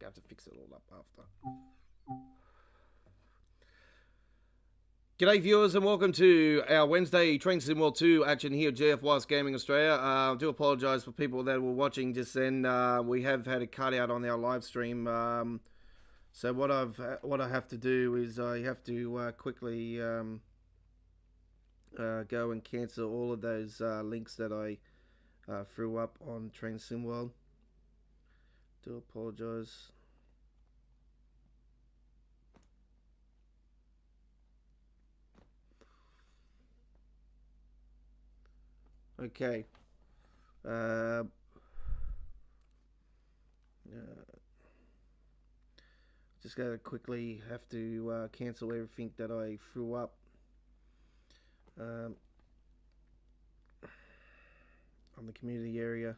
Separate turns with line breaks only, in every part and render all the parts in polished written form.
have to fix it all up after. G'day viewers and welcome to our Wednesday Train Sim World 2 action here at GFY's Gaming Australia. I do apologise for people that were watching just then. We have had a cutout on our live stream. So what I have to do is I have to quickly go and cancel all of those links that I threw up on Train Sim World. Do apologise. Okay. Just gotta quickly have to cancel everything that I threw up on the community area.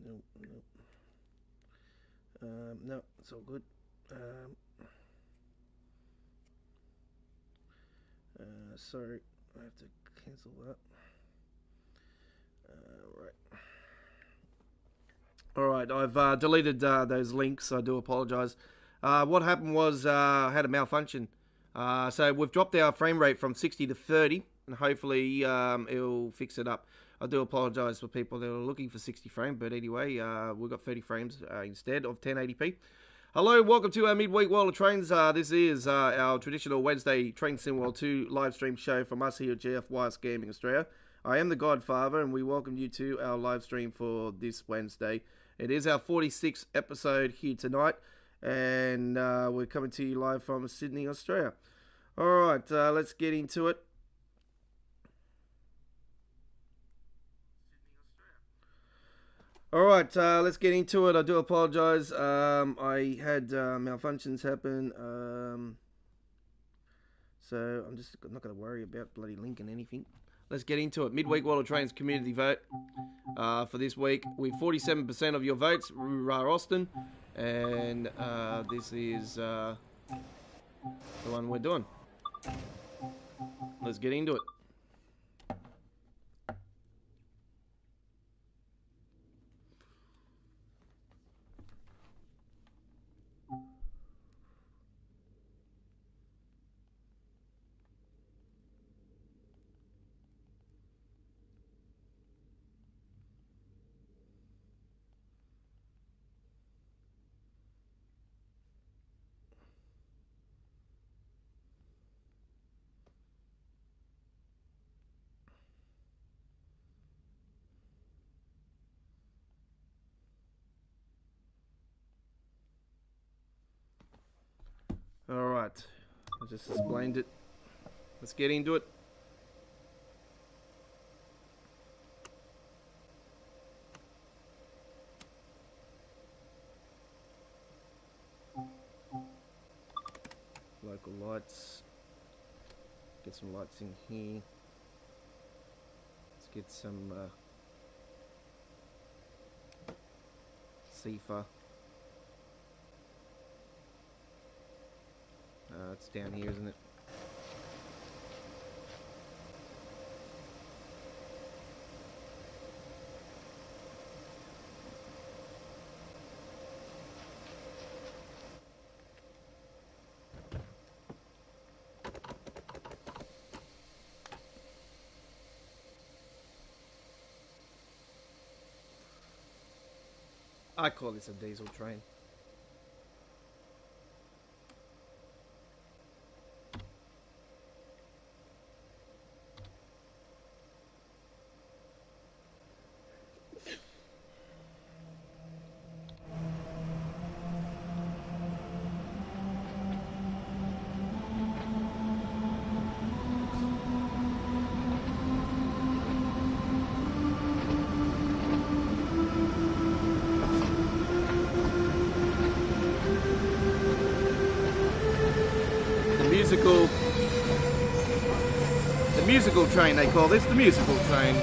Nope. No, it's all good. Sorry, I have to cancel that. Alright, I've deleted those links. I do apologise. What happened was I had a malfunction. So we've dropped our frame rate from 60 to 30, and hopefully it'll fix it up. I do apologise for people that are looking for 60 frame, but anyway, we've got 30 frames instead of 1080p. Hello, welcome to our midweek World of Trains. This is our traditional Wednesday Train Sim World 2 live stream show from us here at GFY's Gaming Australia. I am the Godfather, and we welcome you to our live stream for this Wednesday. It is our 46th episode here tonight, and we're coming to you live from Sydney, Australia. Alright, let's get into it. Alright, let's get into it. I do apologise. I had malfunctions happen. So I'm just not going to worry about bloody linking anything. Let's get into it. Midweek World of Trains community vote for this week. With 47% of your votes, Rura Austin. And this is the one we're doing. Let's get into it. Alright, I just explained it. Let's get into it. Local lights. Get some lights in here. Let's get some CFA. It's down here, isn't it? I call this a diesel train. The musical train, they call this the musical train.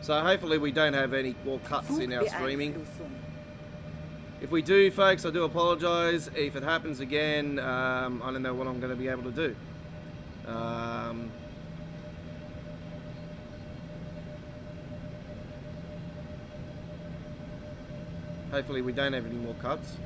So hopefully we don't have any more cuts in our streaming. If we do, folks, I do apologise. If it happens again, I don't know what I'm going to be able to do. Hopefully we don't have any more cuts.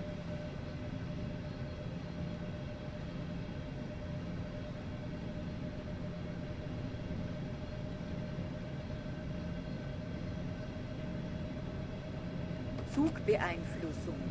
Zugbeeinflussung.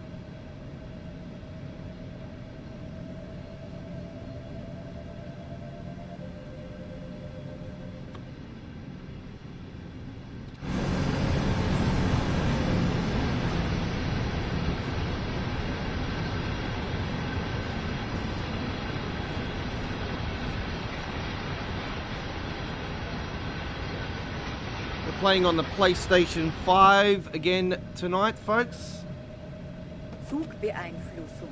Playing on the PlayStation 5 again tonight, folks.
Zugbeeinflussung.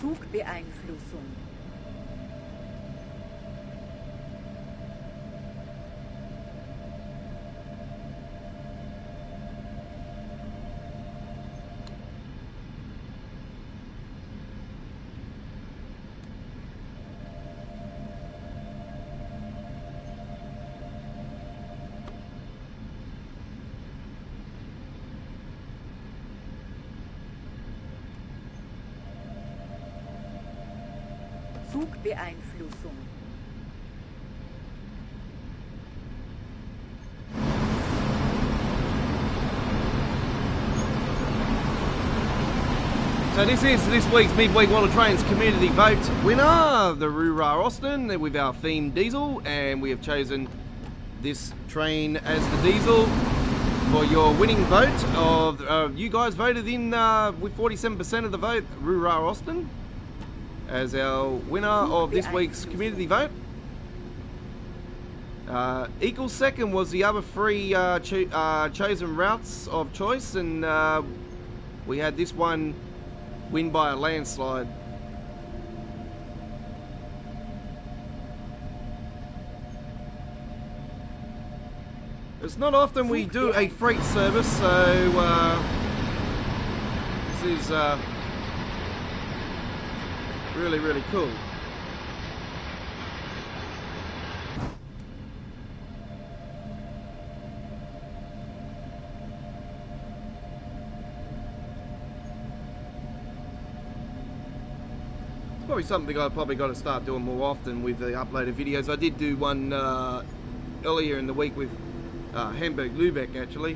Zugbeeinflussung. Zugbeeinflussung.
So this is this week's Midweek World of Trains Community Vote winner, the Roo-Rah Austin, with our theme diesel, and we have chosen this train as the diesel for your winning vote. Of you guys voted in with 47% of the vote, Roo-Rah Austin as our winner of this week's community vote. Equal second was the other three chosen routes of choice, and we had this one win by a landslide. It's not often we do a freight service, so this is really, really cool. It's probably something I've probably got to start doing more often with the uploaded videos. I did do one earlier in the week with Hamburg-Lübeck, actually.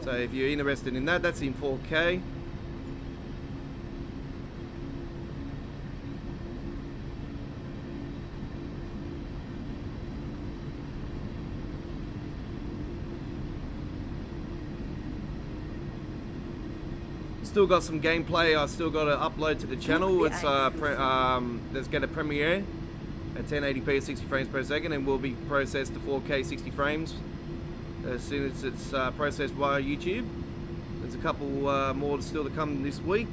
So if you're interested in that, that's in 4K. Still got some gameplay I still got to upload to the channel. It's let's get a premiere at 1080p at 60 frames per second, and will be processed to 4K 60 frames as soon as it's processed via YouTube. There's a couple more still to come this week.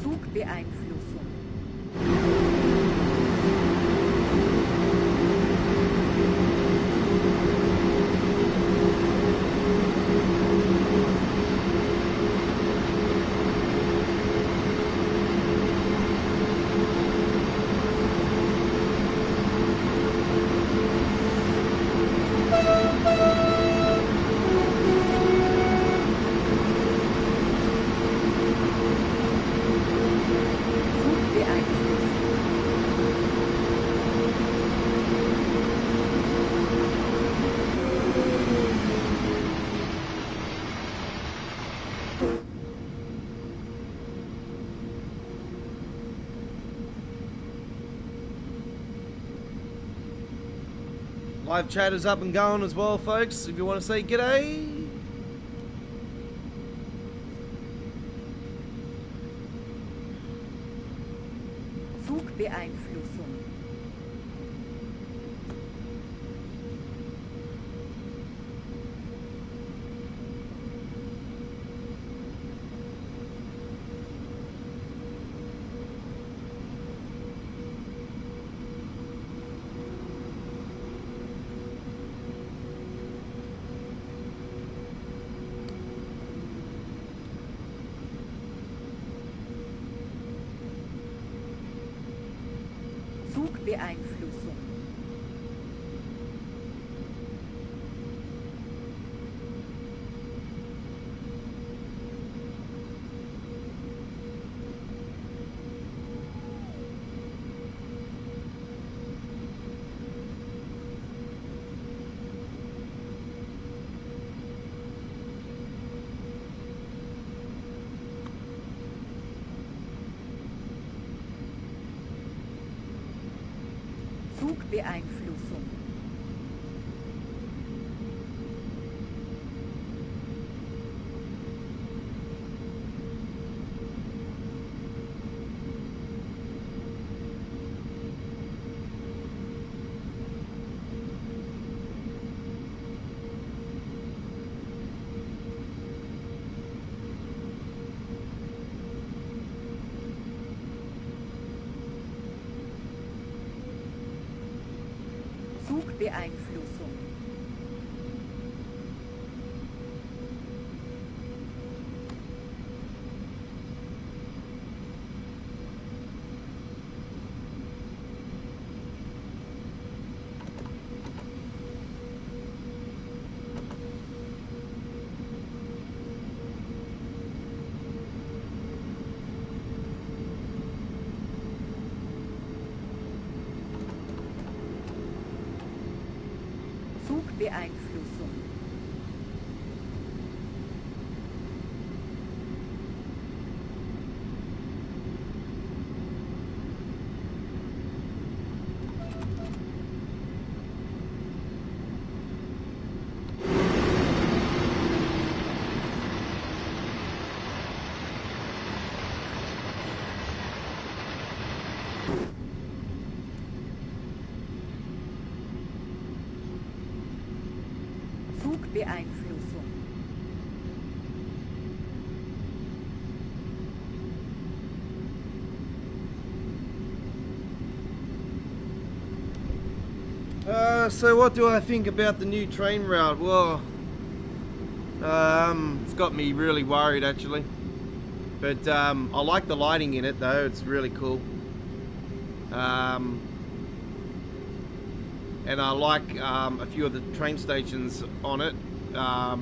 Zugbeeinflussung.
Live chat is up and going as well, folks. If you want to say g'day.
Zugbeeinflussung. Zugbeeinflussung. Zugbeeinflussung. Zugbeeinflussung. Zugbeeinflussung. Zugbeeinflussung.
So what do I think about the new train route? Well, it's got me really worried actually. But I like the lighting in it though, it's really cool. And I like a few of the train stations on it. I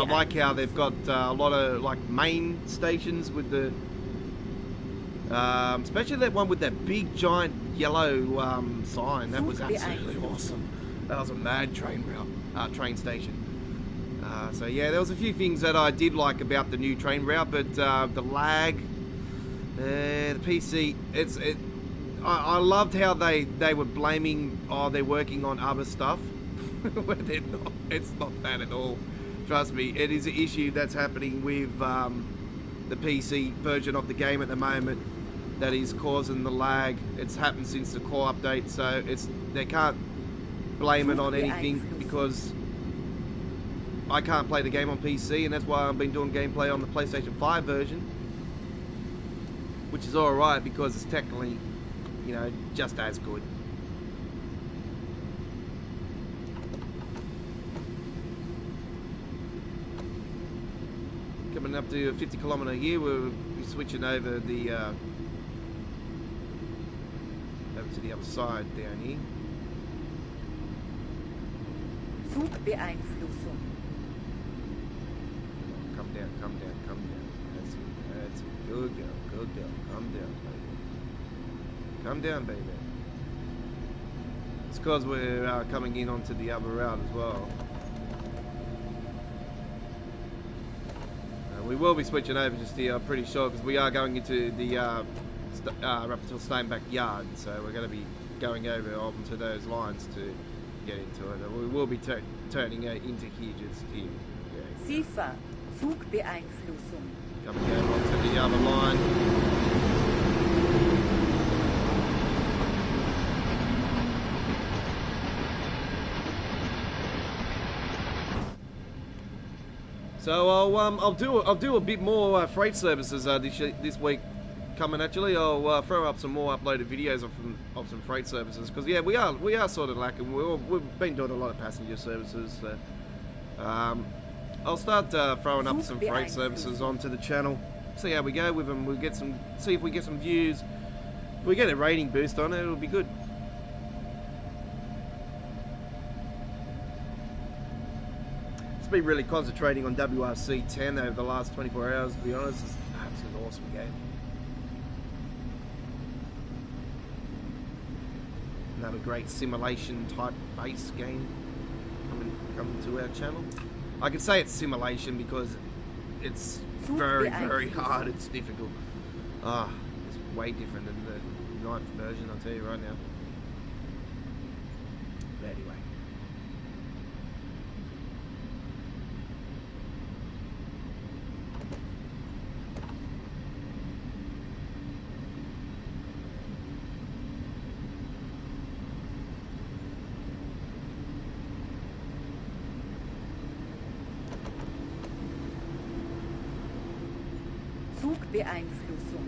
like how they've got a lot of like main stations with the, especially that one with that big giant yellow sign. That was absolutely awesome. That was a mad train route, train station. So yeah, there was a few things that I did like about the new train route, but the lag, the PC, I loved how they were blaming, oh, they're working on other stuff. When they're not. It's not that at all. Trust me, it is an issue that's happening with the PC version of the game at the moment that is causing the lag. It's happened since the core update, so they can't blame it on anything because I can't play the game on PC, and that's why I've been doing gameplay on the PlayStation 5 version, which is alright because it's technically, you know, just as good. Coming up to a 50 kilometre here, we'll be switching over the over to the other side down here.
Zugbeeinflussung.
Come down, come down, come down. That's it. Good girl, good girl. Come down, baby. Come down, baby. It's because we're coming in onto the other route as well. We will be switching over just here, I'm pretty sure, because we are going into the Rapperswil Steinbach yard, so we're going to be going over onto those lines to get into it. We will be turning it into here, just here. Yeah.
SIFA, Zugbeeinflussung.
Coming down onto the other line. So I'll do a bit more freight services this week coming. Actually, I'll throw up some more uploaded videos of some freight services, because yeah, we are sort of lacking. We've been doing a lot of passenger services. So, I'll start throwing up some freight services onto the channel. See how we go with them. See if we get some views. If we get a rating boost on it, it'll be good. Been really concentrating on WRC 10 over the last 24 hours, to be honest. It's an awesome game. Another great simulation type base game coming to our channel. I can say it's simulation because it's very hard. It's difficult. It's way different than the 9th version, I'll tell you right now. But anyway.
Zugbeeinflussung.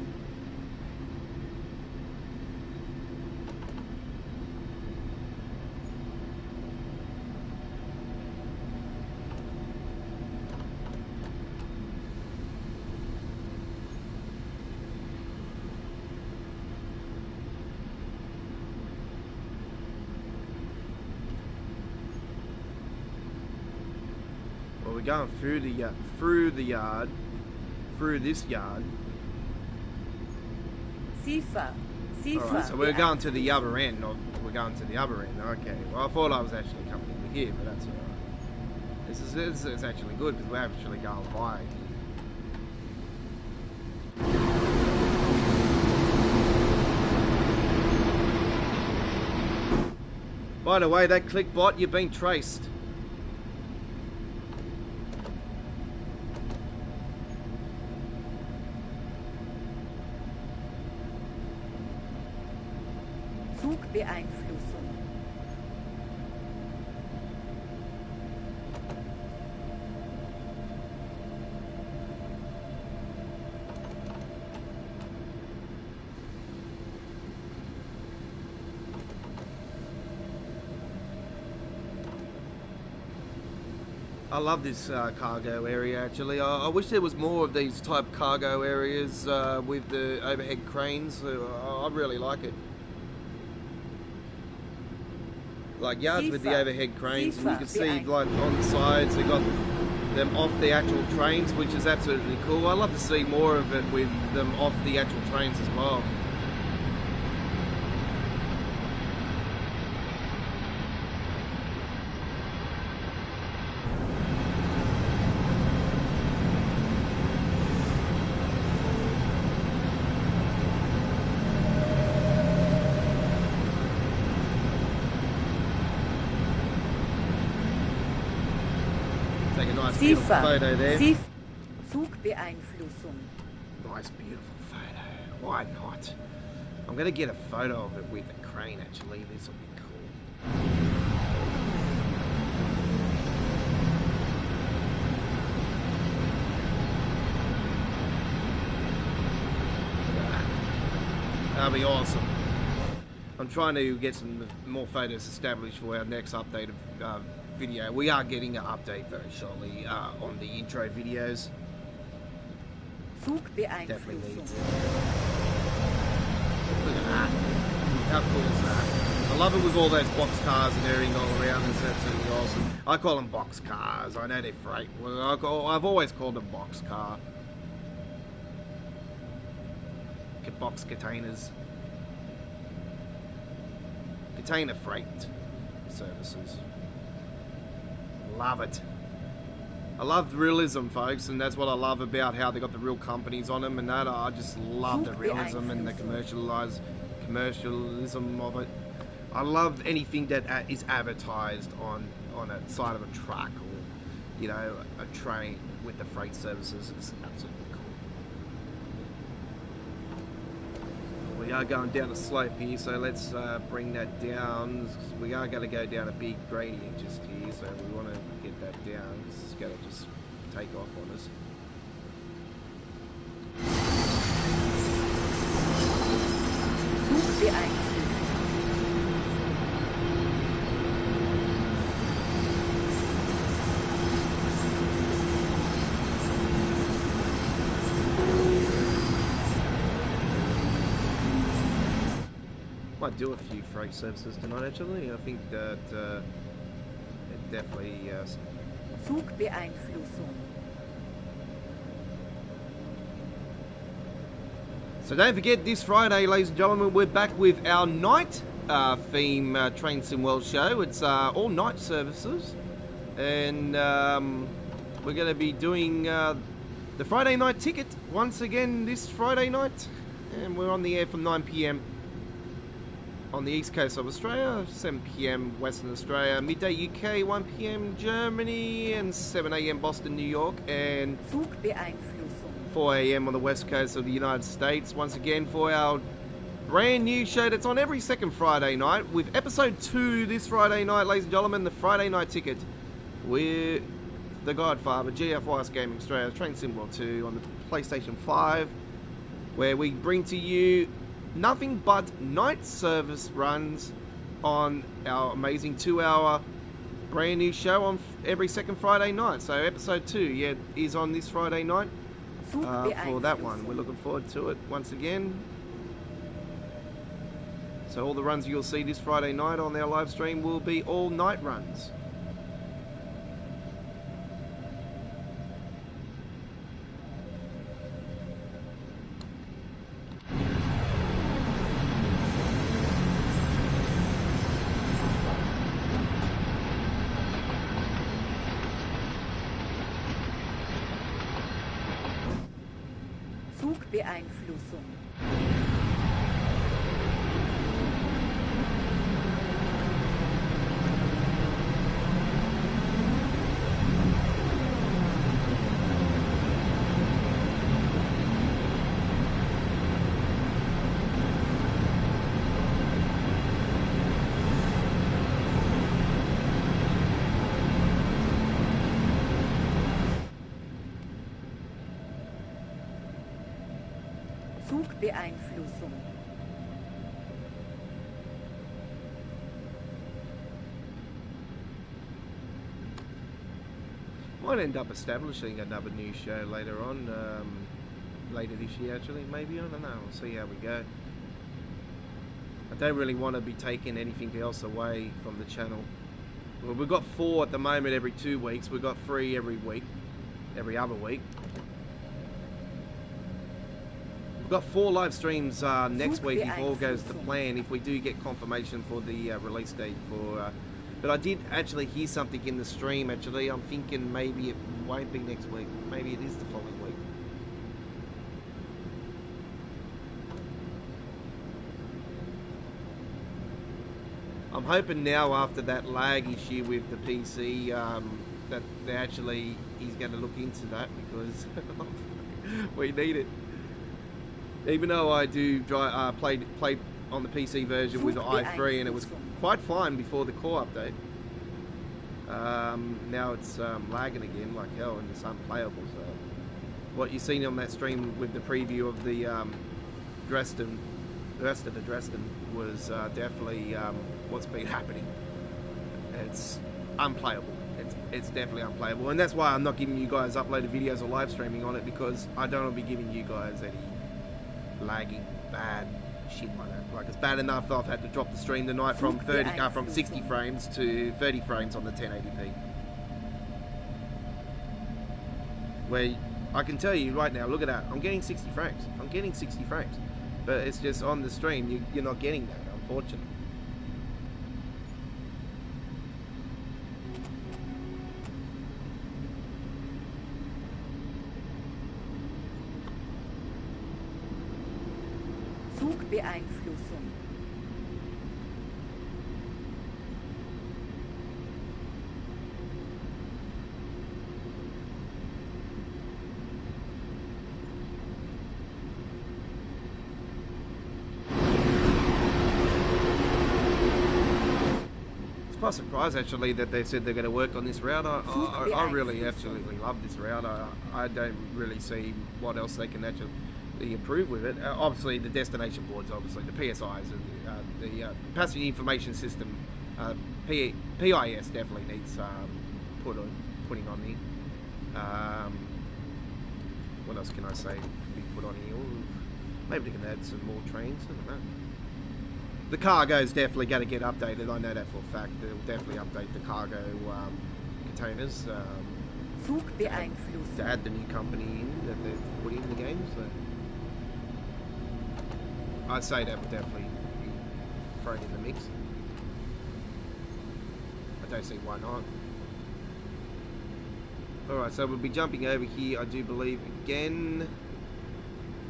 Well, we're going through this yard.
SIFA,
Alright, so we're going to the other end. We're going to the other end. Okay. Well, I thought I was actually coming over here, but that's alright. This is actually good because we're actually going by. By the way, that click bot, you've been traced.
Zugbeeinflussung.
I love this cargo area actually. I wish there was more of these type cargo areas with the overhead cranes. I really like it. Like yards with the overhead cranes, and you can see like on the sides they got them off the actual trains, which is absolutely cool. I love to see more of it with them off the actual trains as well. Take a nice beautiful photo there.
Zugbeeinflussung.
Nice beautiful photo. Why not? I'm going to get a photo of it with a crane actually. This will be cool. That'll be awesome. I'm trying to get some more photos established for our next update of video. We are getting an update very shortly on the intro videos. Definitely needs it. Look at that. How cool is that? I love it with all those box cars and everything all around. It's absolutely awesome. I call them box cars. I know they're freight. Well, I've always called them box car. Box containers. Container freight services. Love it. I love realism, folks, and that's what I love about how they got the real companies on them and that. I just love the realism and the commercialism of it. I love anything that is advertised on a side of a truck or, you know, a train with the freight services. It's absolutely cool. We are going down a slope here, so let's bring that down. We are going to go down a big gradient just here, so we want to get that down. It's going to just take off on us.
Zug beeinflusst.
Might do a few freight services tonight, actually. I think that it definitely...
Zugbeeinflussung.
So don't forget, this Friday, ladies and gentlemen, we're back with our night theme Train Sim World show. It's all night services. And we're going to be doing the Friday night ticket once again this Friday night. And we're on the air from 9 p.m. on the east coast of Australia, 7 p.m. Western Australia, midday UK, 1 p.m. Germany, and 7 a.m. Boston, New York, and
Zugbeeinflussung.
4 a.m. on the west coast of the United States. Once again for our brand new show that's on every second Friday night, with episode 2 this Friday night, ladies and gentlemen, the Friday night ticket with the Godfather, GFYS Gaming Australia, Train Sim World 2 on the PlayStation 5, where we bring to you nothing but night service runs on our amazing 2-hour brand new show on every second Friday night. So episode 2 is on this Friday night for that one. We're looking forward to it once again. So all the runs you'll see this Friday night on our live stream will be all night runs.
Zugbeeinflussung. Zugbeeinflussung.
Might end up establishing another new show later on, later this year actually, maybe, I don't know, we'll see how we go. I don't really want to be taking anything else away from the channel. Well, we've got 4 at the moment every 2 weeks, we've got 3 every week, every other week. We've got 4 live streams next week if all goes to plan, if we do get confirmation for the release date for... but I did actually hear something in the stream, actually. I'm thinking maybe it won't be next week. Maybe it is the following week. I'm hoping now, after that lag issue with the PC, that he's going to look into that, because we need it. Even though I do played on the PC version with the i3 and it was quite fine before the core update. Now it's lagging again like hell and it's unplayable. So what you've seen on that stream with the preview of the Dresden, the rest of the Dresden was definitely what's been happening. It's unplayable. It's definitely unplayable, and that's why I'm not giving you guys uploaded videos or live streaming on it, because I don't want to be giving you guys any lagging bad shit like that. Like, it's bad enough I've had to drop the stream tonight from 60 frames to 30 frames on the 1080p. Where I can tell you right now, look at that, I'm getting 60 frames. I'm getting 60 frames. But it's just on the stream, you're not getting that, unfortunately.
Zugbeeinflussung.
quite surprised actually that they said they're going to work on this route. I really
Zugbeeinflussung.
absolutely love this route. I don't really see what else they can actually improve with it. Obviously, the destination boards, obviously the PSIs, and the passenger information system, PIS definitely needs putting on there. What else can I say? Be put on here. Ooh, maybe they can add some more trains. I don't know. The cargo's definitely going to get updated. I know that for a fact. They'll definitely update the cargo containers to
Zugbeeinflussung.
add the new company in that they've put in the game. So I'd say that would definitely be thrown in the mix. I don't see why not. Alright, so we'll be jumping over here, I do believe, again.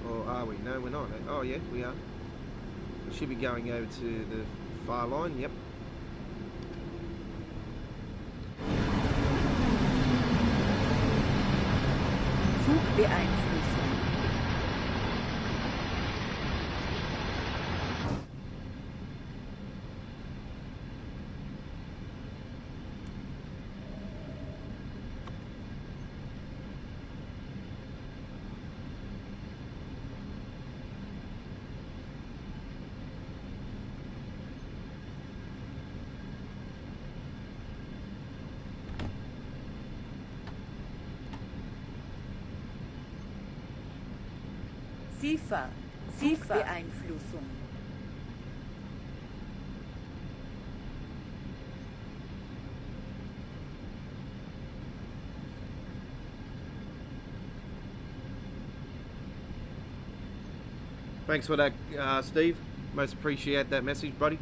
Or are we? No, we're not. Oh, yeah, we are. We should be going over to the far line, yep.
Zugbeeinflussung. SIFA. Zugbeeinflussung.
Thanks for that, Steve. Most appreciate that message, buddy.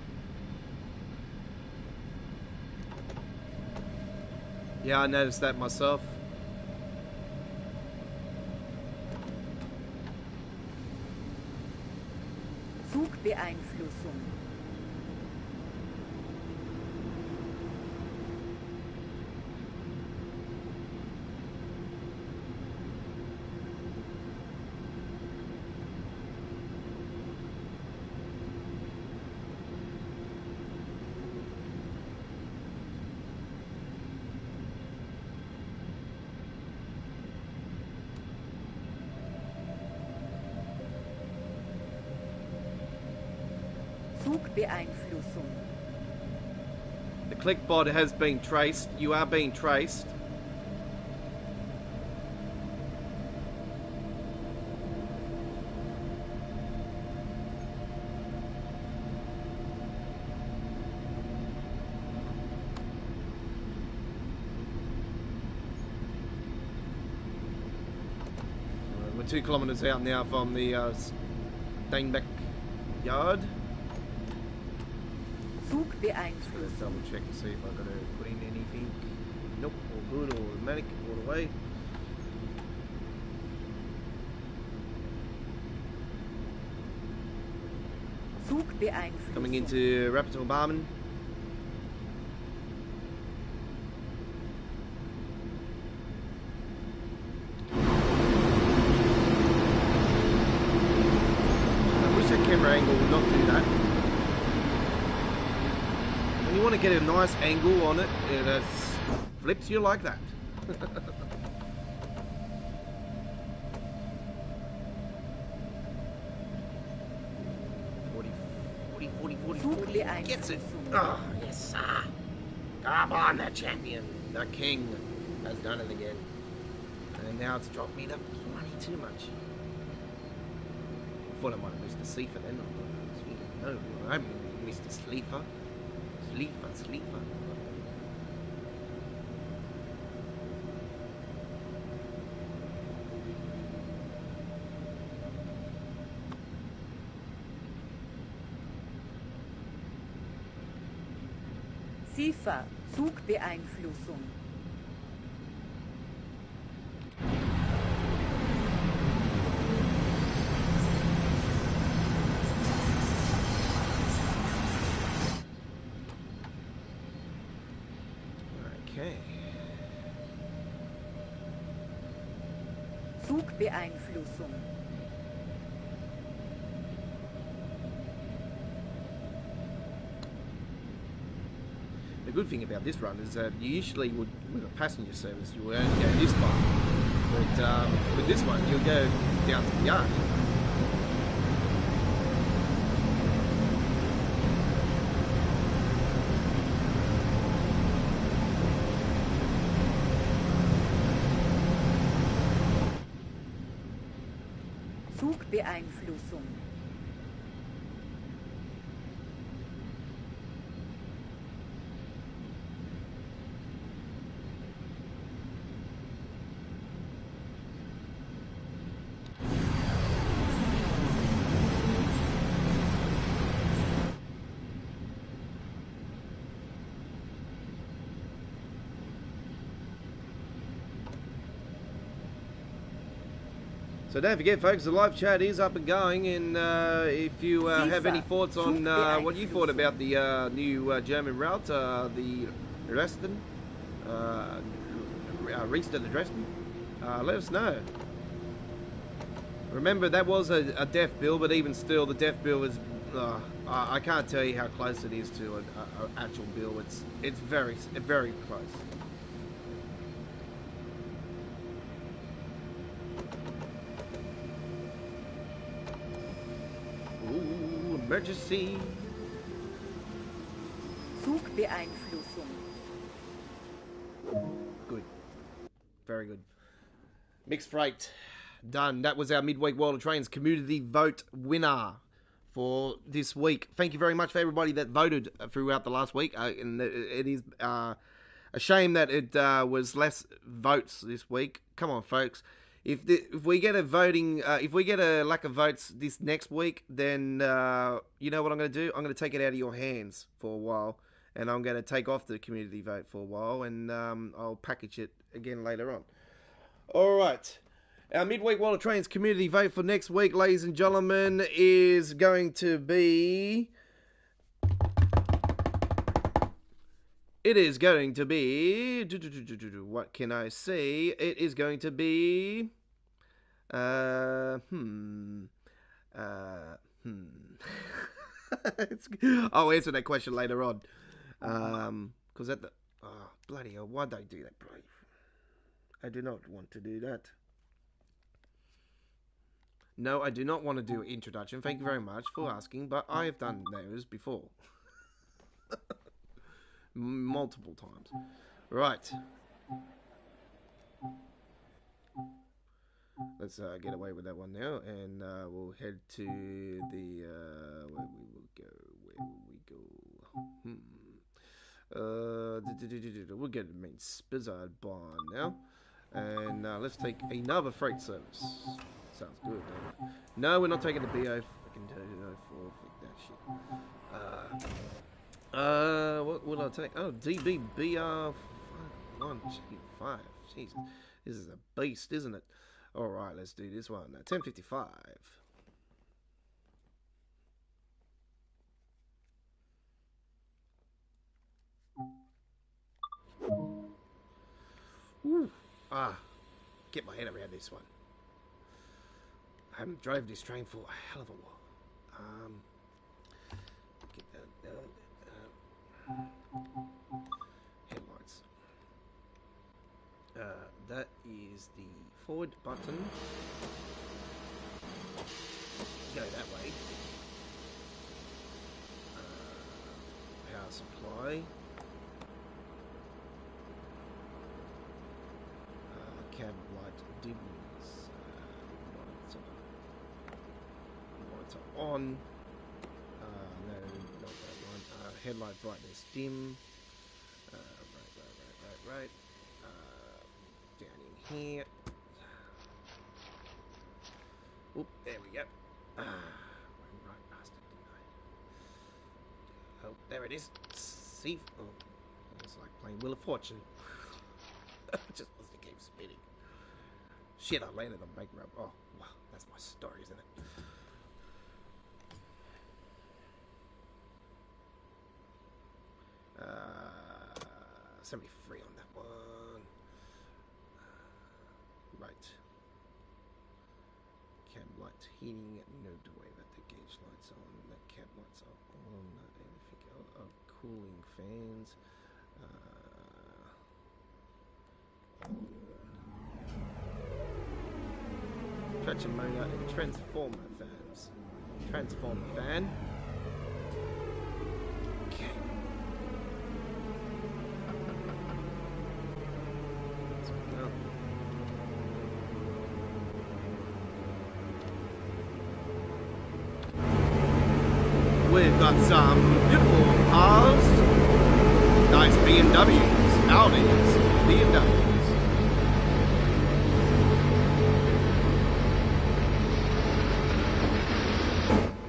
Yeah, I noticed that myself.
Zugbeeinflussung. Zugbeeinflussung.
The clickbot has been traced. You are being traced. We're 2 kilometres out now from the Steinbeck yard. Let's double check and see if I've got to put in anything. Nope, all good, all automatic, all the way.
Zugbeeinflussung.
Coming into Rapid Barman. I wish that camera angle would not do that. When you want to get a nice angle on it, it flips you like that. 40. Gets it. Oh, yes, sir. Come on, the champion. The king has done it again. And now it's dropped me the money too much. I thought I might have missed a sleeper then. No, I missed a sleeper. Sleeper.
SIFA. Zugbeeinflussung.
Okay.
Zugbeeinflussung.
The good thing about this run is that you usually would, with a passenger service, you would only go this far. But with this one, you'll go down to the yard.
Zugbeeinflussung.
So don't forget, folks, the live chat is up and going, and if you have any thoughts on what you thought about the new German route, the Dresden, Riesta to Dresden, let us know. Remember, that was a deaf bill, but even still, the deaf bill is, I can't tell you how close it is to an actual bill. It's very, very close. Emergency.
Zugbeeinflussung.
Good. Very good. Mixed freight. Done. That was our midweek World of Trains community vote winner for this week. Thank you very much for everybody that voted throughout the last week. And it is a shame that it was less votes this week. Come on, folks. If we get a voting, if we get a lack of votes this next week, then you know what I'm going to do? I'm going to take it out of your hands for a while, and I'm going to take off the community vote for a while, and I'll package it again later on. All right. Our midweek World of Trains community vote for next week, ladies and gentlemen, is going to be... It is going to be... What can I say? It is going to be... I'll answer that question later on. Because at the... Oh, bloody hell, why'd they do that, bloody... I do not want to do that. No, I do not want to do an introduction. Thank you very much for asking, but I have done those before. Multiple times. Right. Let's get away with that one now, and we'll head to the where we will go. We'll get the main Spizzard barn now, and let's take another freight service. Sounds good. No, we're not taking the BO. Fucking for that shit. What will I take? Oh, DBBR 1G5. Jesus, this is a beast, isn't it? All right, let's do this one. 10:55. Ooh. Get my head around this one. I haven't drove this train for a hell of a while. Get headlights. That is the forward button. Go that way. Power supply. Cab light dims. Lights are on. No, not that one. Headlight brightness dim. Right. Down in here. Oop, there we go. Went right past it, didn't I? Oh, there it is. See? Oh, it's like playing Wheel of Fortune. Just was to keep spinning. Shit, I landed on bank road. Oh, wow, that's my story, isn't it? 73 on that one. Right. Cab light heating, no way that the gauge lights on, the cab lights are on, everything. Oh, cooling fans. Traction motor and transformer fans. Transformer fan. Okay. No. We've got some beautiful cars. Nice BMWs, Audis, BMWs.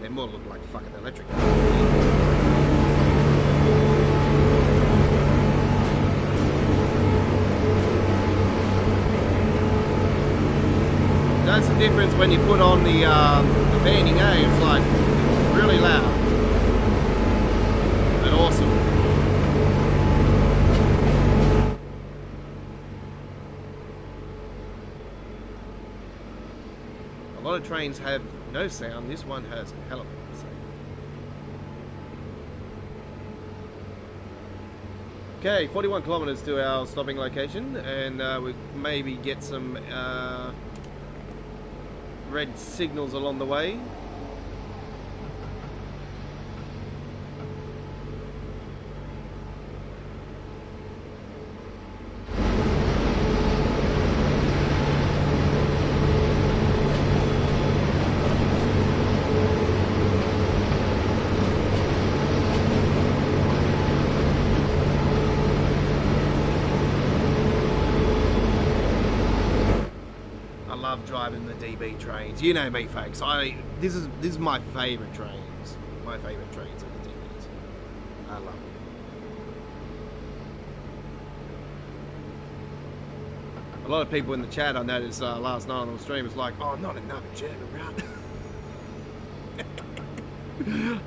They more look like fucking electric. That's the difference when you put on the fanning, eh? It's like really loud and awesome. A lot of trains have no sound. This one has a hell of a lot of sound. Okay, 41 kilometers to our stopping location, and we maybe get some red signals along the way. Driving the DB trains, you know me, folks. This is my favourite trains. My favourite trains are the DBs. I love them. A lot of people in the chat I noticed last night on the stream was like, "Oh, not another German route."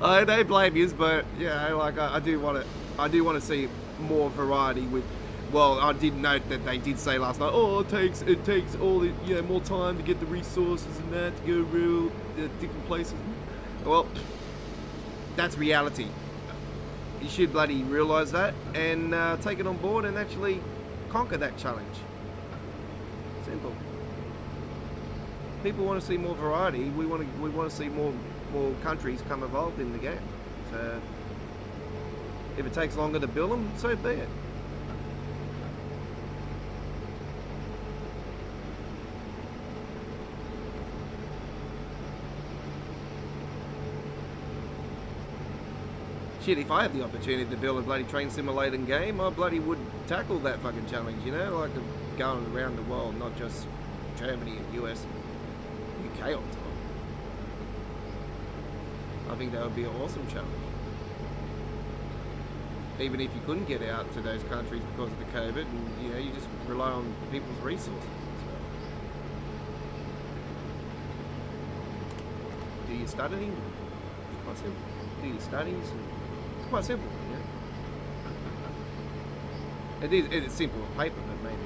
I don't blame you, but yeah, like I do want to see more variety with. Well, I did note that they did say last night, oh, it takes all the, more time to get the resources and that to go real different places. Well, that's reality. You should bloody realise that and take it on board and actually conquer that challenge. Simple. People want to see more variety. We want to see more countries come involved in the game. So if it takes longer to build them, so be it. Shit, if I had the opportunity to build a bloody train simulating game, I bloody would tackle that fucking challenge, like going around the world, not just Germany and US, UK all the time. I think that would be an awesome challenge. Even if you couldn't get out to those countries because of the COVID, and you just rely on people's resources and stuff. Do your studying? It's quite simple. Do your studies. It's quite simple, It is simple on paper, but maybe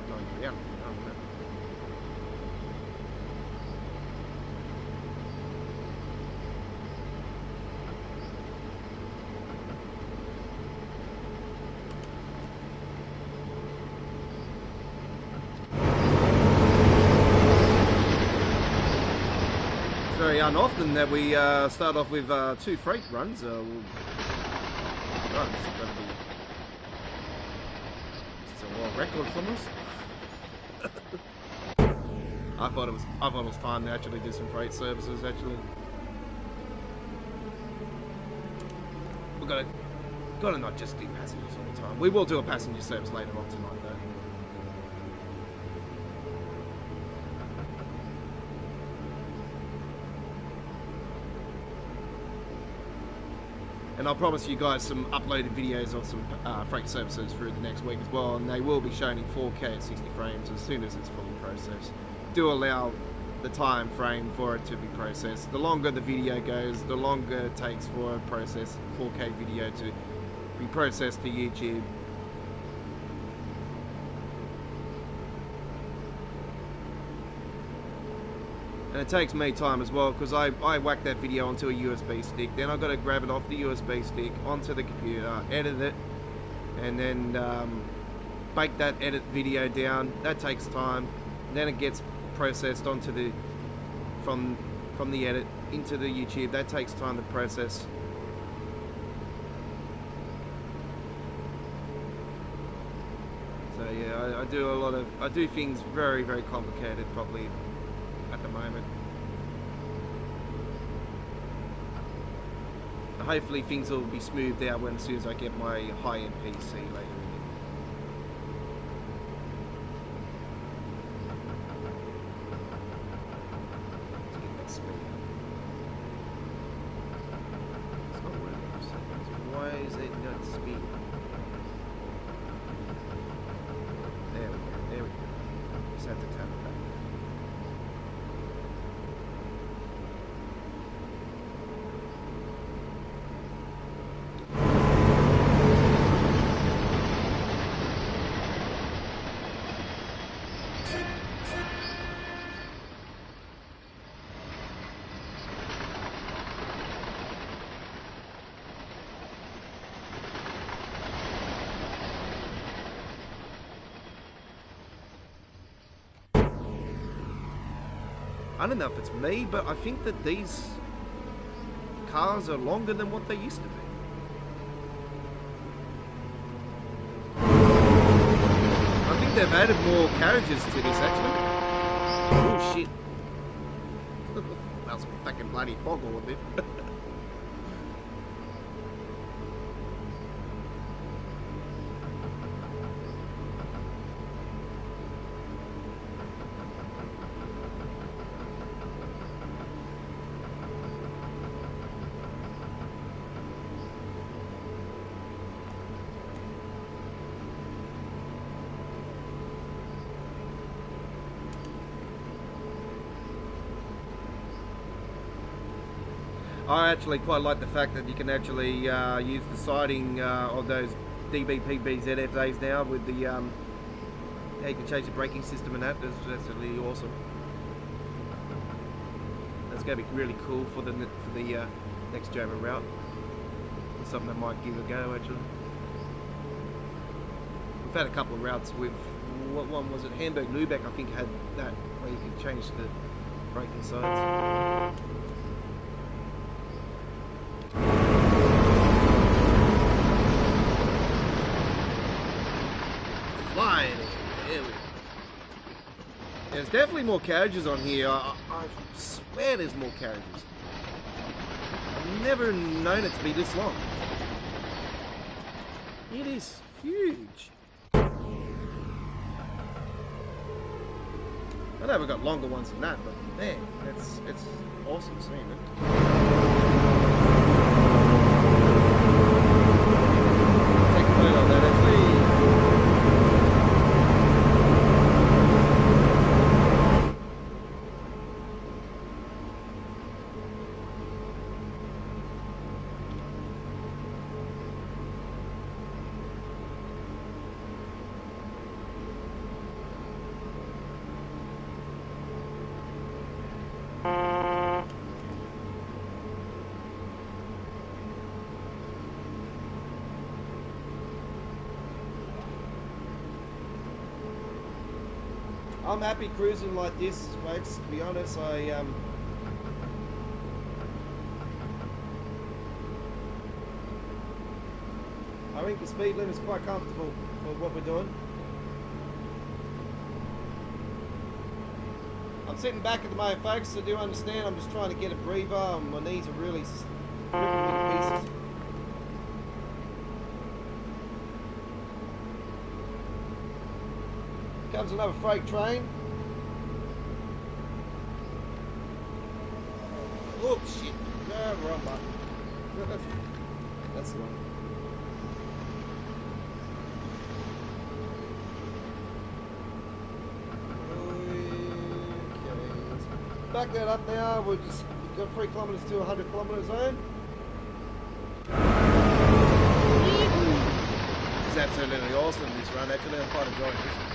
not in reality. I don't know. It's very unoften that we start off with 2 freight runs. God, this is going to be a world record from us. I thought it was time to actually do some freight services. Actually, we've got to not just do passengers all the time. We will do a passenger service later on tonight, though. And I'll promise you guys some uploaded videos of some freight services through the next week as well, and they will be shown in 4K at 60 frames as soon as it's fully processed. Do allow the time frame for it to be processed. The longer the video goes, the longer it takes for a 4K video to be processed to YouTube. And it takes me time as well, because I whack that video onto a USB stick, then I've got to grab it off the USB stick onto the computer, edit it, and then bake that edit video down. That takes time. Then it gets processed onto the from the edit into the YouTube. That takes time to process. So yeah, I do things very, very complicated probably at the moment. Hopefully things will be smoothed out as soon as I get my high-end PC later in the Let's get that speed up. It's not working for some reason. Why is it not speed? There we go, there we go. Just have to tap it back. I don't know if it's me, but I think that these cars are longer than what they used to be. I think they've added more carriages to this, actually. Oh, shit. That was a fucking bloody boggle a bit. I actually quite like the fact that you can actually use the siding of those DBPB ZFAs now with the how you can change the braking system and that. That's really awesome. That's going to be really cool for the next German route. It's something I might give a go actually. We've had a couple of routes with, what one was it? Hamburg-Lübeck I think had that, where you can change the braking sides. There's definitely more carriages on here. I swear there's more carriages. I've never known it to be this long. It is huge. I know we've got longer ones than that, but man, it's awesome seeing it. Take a photo of that actually. I'm happy cruising like this, folks. To be honest, I think the speed limit is quite comfortable for what we're doing. I'm sitting back at the moment, folks. So do understand. I'm just trying to get a breather. My knees are really ripping me to pieces. Comes another freight train. Oh shit! No, wrong button. That's the one. Okay, back that up now. We've got 3 kilometers to 100 kilometer zone. It's absolutely awesome this run. Actually, I'm quite enjoying this.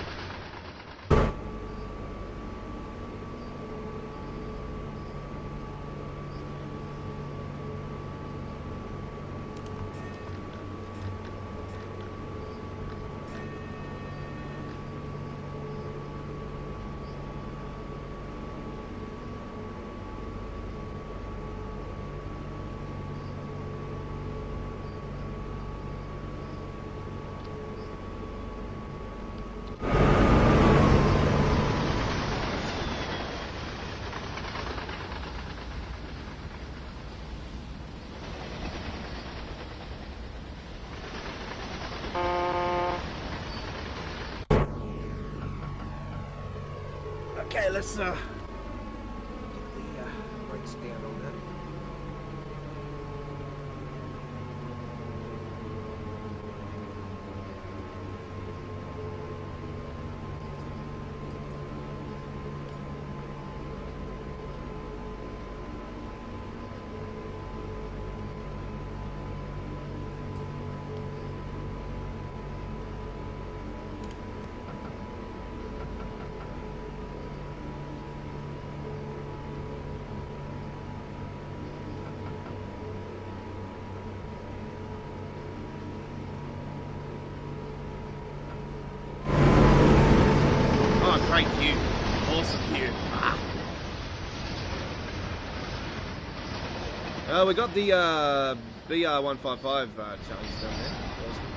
Okay, let's get the brakes down on that. Oh, great view. Awesome view. We got the BR155 challenge down there. Awesome.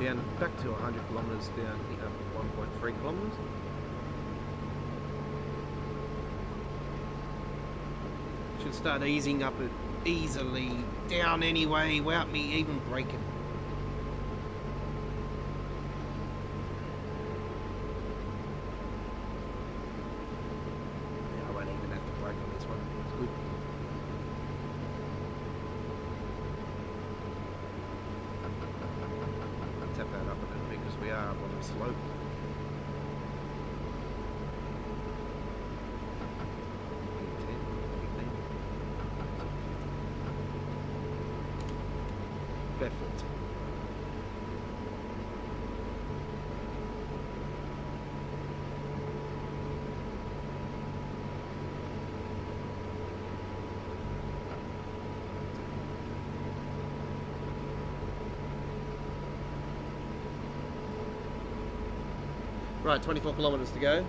down back to 100 kilometres down, 1.3 kilometres. Should start easing up it easily down anyway without me even braking. Yeah, I won't even have to brake on this one. It's good. Tap that up a little bit because we are up on the slope. Barefoot. Right, 24 kilometres to go.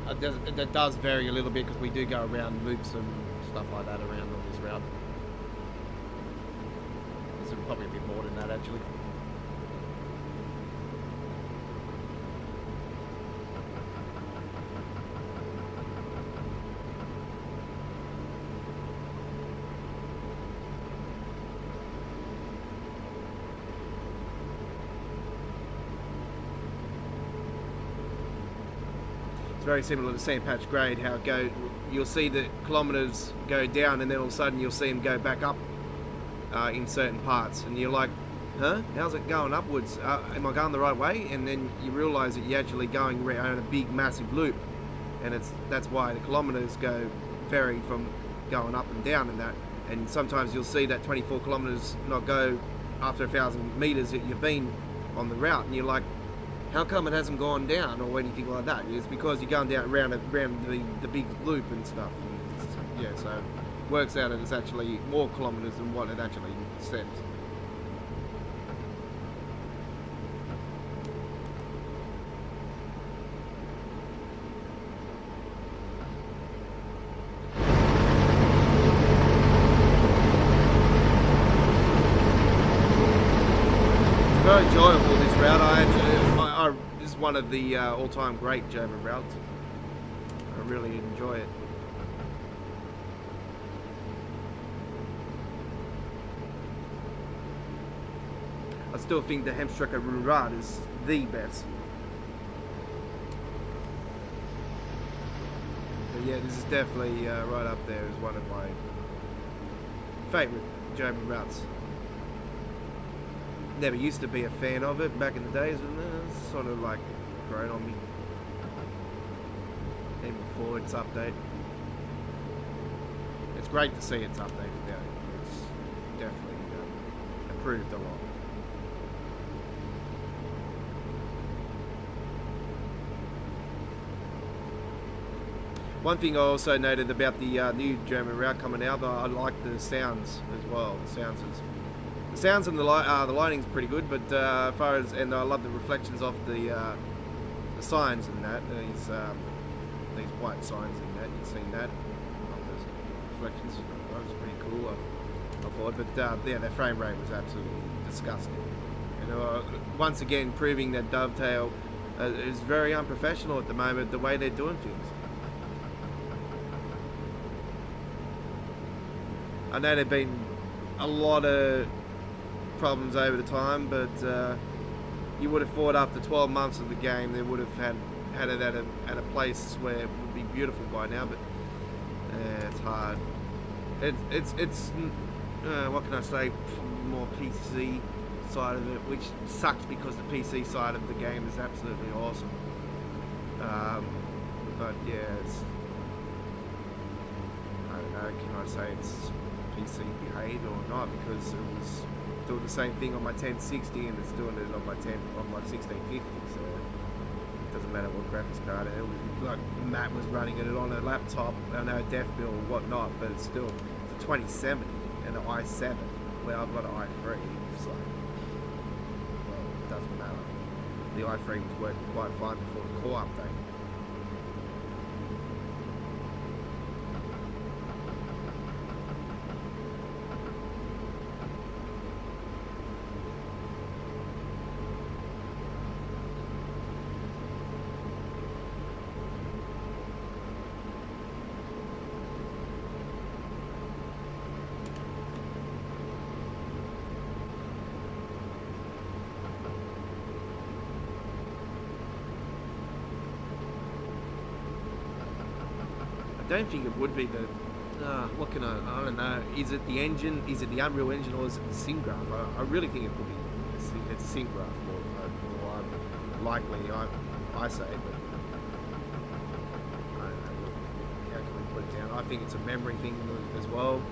That does vary a little bit because we do go around loops and stuff like that around on this route. It's probably a bit more than that actually. It's very similar to Sandpatch Grade, how it goes. You'll see the kilometres go down and then all of a sudden you'll see them go back up in certain parts, and you're like, huh? How's it going upwards? Am I going the right way? And then you realise that you're actually going around a big massive loop, and that's why the kilometres go vary from going up and down and that. And sometimes you'll see that 24 kilometres not go after 1,000 metres that you've been on the route, and you're like, how come it hasn't gone down or anything like that? It's because you're going down around the big loop and stuff. And yeah, so it works out that it's actually more kilometres than what it actually says. It's very enjoyable, this route. This is one of the all-time great German routes. I really enjoy it. I still think the Hemstrecker Rundrad is the best. But yeah, this is definitely right up there as one of my favourite German routes. Never used to be a fan of it back in the days, and it's sort of like grown on me. Even before its update. It's great to see it's updated now. It's definitely improved a lot. One thing I also noted about the new German route coming out, I like the sounds as well. The sounds and the lighting's pretty good, but as far as, and I love the reflections of the signs and that. These white signs and that. You've seen that on the reflections. That was pretty cool. I thought, but yeah, their frame rate was absolutely disgusting. Once again, proving that Dovetail is very unprofessional at the moment, the way they're doing things. I know there've been a lot of problems over the time, but you would have thought after 12 months of the game they would have had it at a place where it would be beautiful by now, but it's hard. It's what can I say, more PC side of it, which sucks because the PC side of the game is absolutely awesome. But yeah, I don't know, can I say it's PC behaved or not, because it was doing the same thing on my 1060 and it's doing it on my 1650, so it doesn't matter what graphics card. It was like Matt was running it on a laptop. I know def bill or whatnot, but it's still a 2070 and an i7 where I've got an i3. It's like, well, it doesn't matter. The i3 was working quite fine before the core update. don't think it would be the. What can I don't know. Is it the engine? Is it the Unreal Engine, or is it the SynGraph? I really think it could be. It's SynGraph more likely. I say, but I don't know. How can we put it down? I think it's a memory thing as well.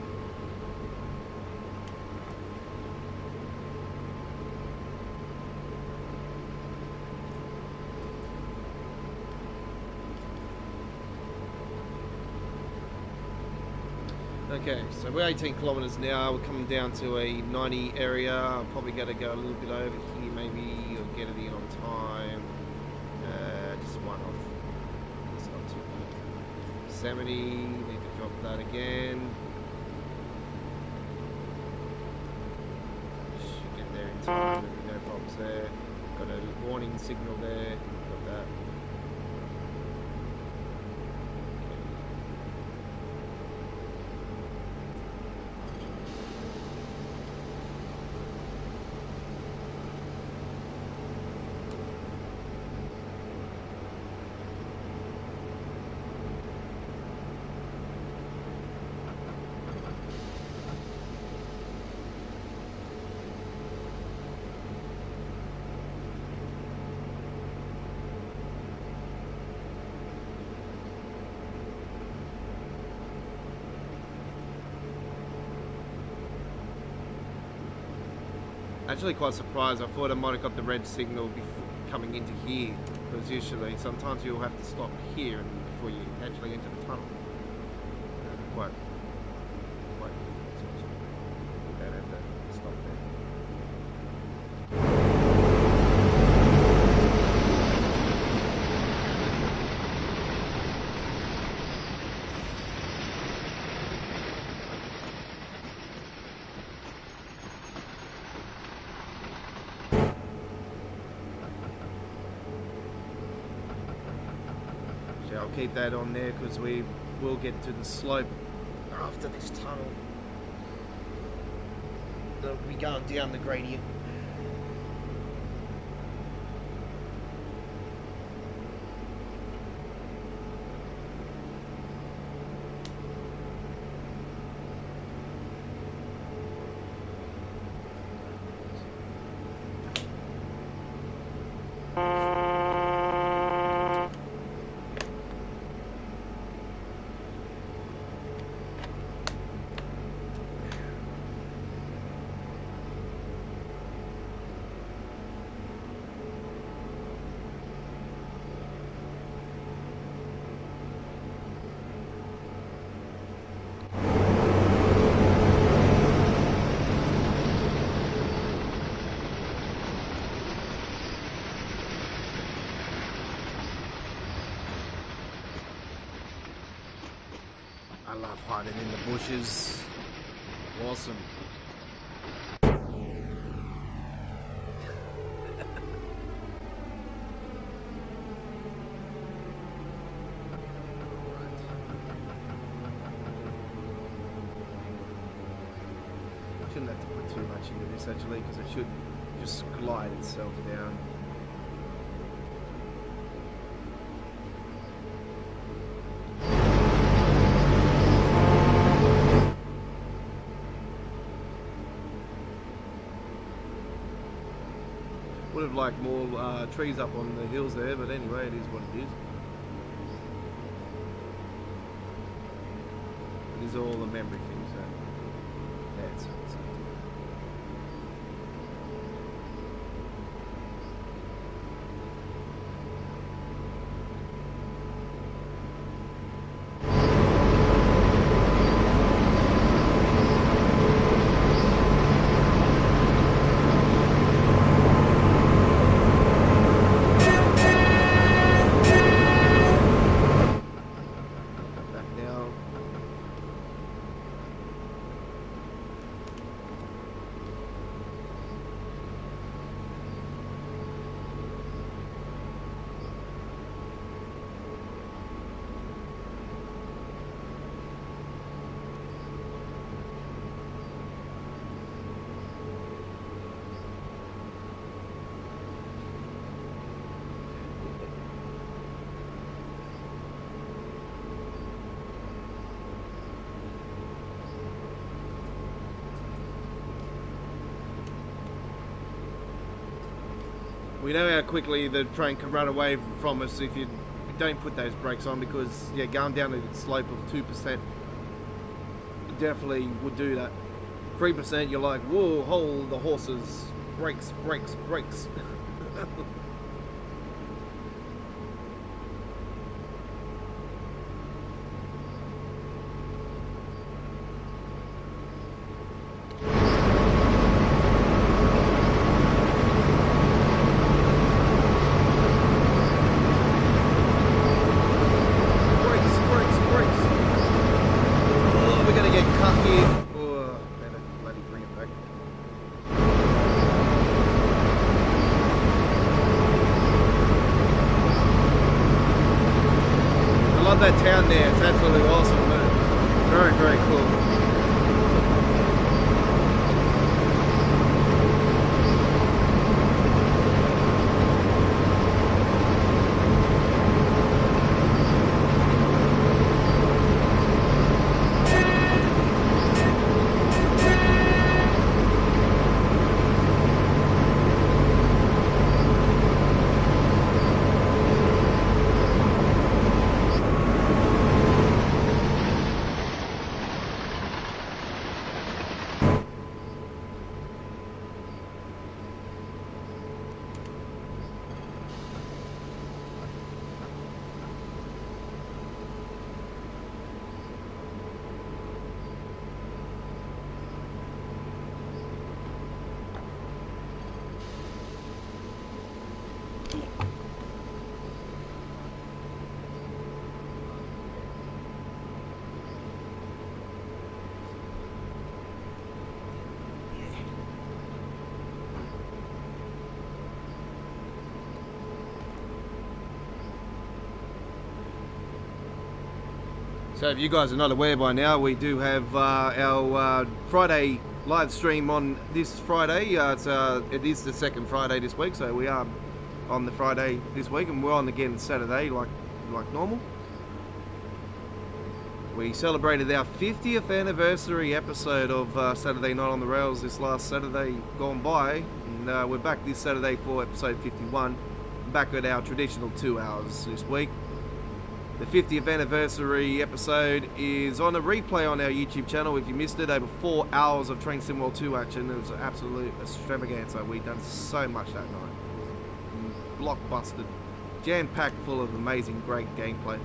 Okay, so we're 18 kilometers now. We're coming down to a 90 area. I'm probably going to go a little bit over here, maybe, or get it in on time. Just one off. It's not too bad. 70. Need to drop that again. Should get there in time. No problems there. Got a warning signal there. Got that. Actually quite surprised. I thought I might have got the red signal before coming into here, because usually sometimes you'll have to stop here before you actually enter the tunnel. Quite you don't have to stop there. I'll keep that on there because we will get to the slope after this tunnel. They'll be going down the gradient. I love hiding in the bushes. Awesome. Shouldn't have to put too much into this actually, because it should just glide itself down. Would have liked more trees up on the hills there, but anyway, it is what it is. It is all a memory thing, so that's it. We know how quickly the train can run away from us if you don't put those brakes on, because yeah, going down a slope of 2% definitely would do that. 3% you're like, whoa, hold the horses, brakes, brakes, brakes. That town there, it's absolutely awesome, man. Very, very cool. So if you guys are not aware by now, we do have our Friday live stream on this Friday. It is the second Friday this week, so we are on the Friday this week, and we're on again Saturday like normal. We celebrated our 50th anniversary episode of Saturday Night on the Rails this last Saturday gone by, and we're back this Saturday for episode 51, back at our traditional 2 hours this week. The 50th anniversary episode is on a replay on our YouTube channel. If you missed it, over 4 hours of Train Sim World 2 action. It was an absolute extravaganza. We done so much that night. Blockbuster, jam-packed full of amazing, great gameplay.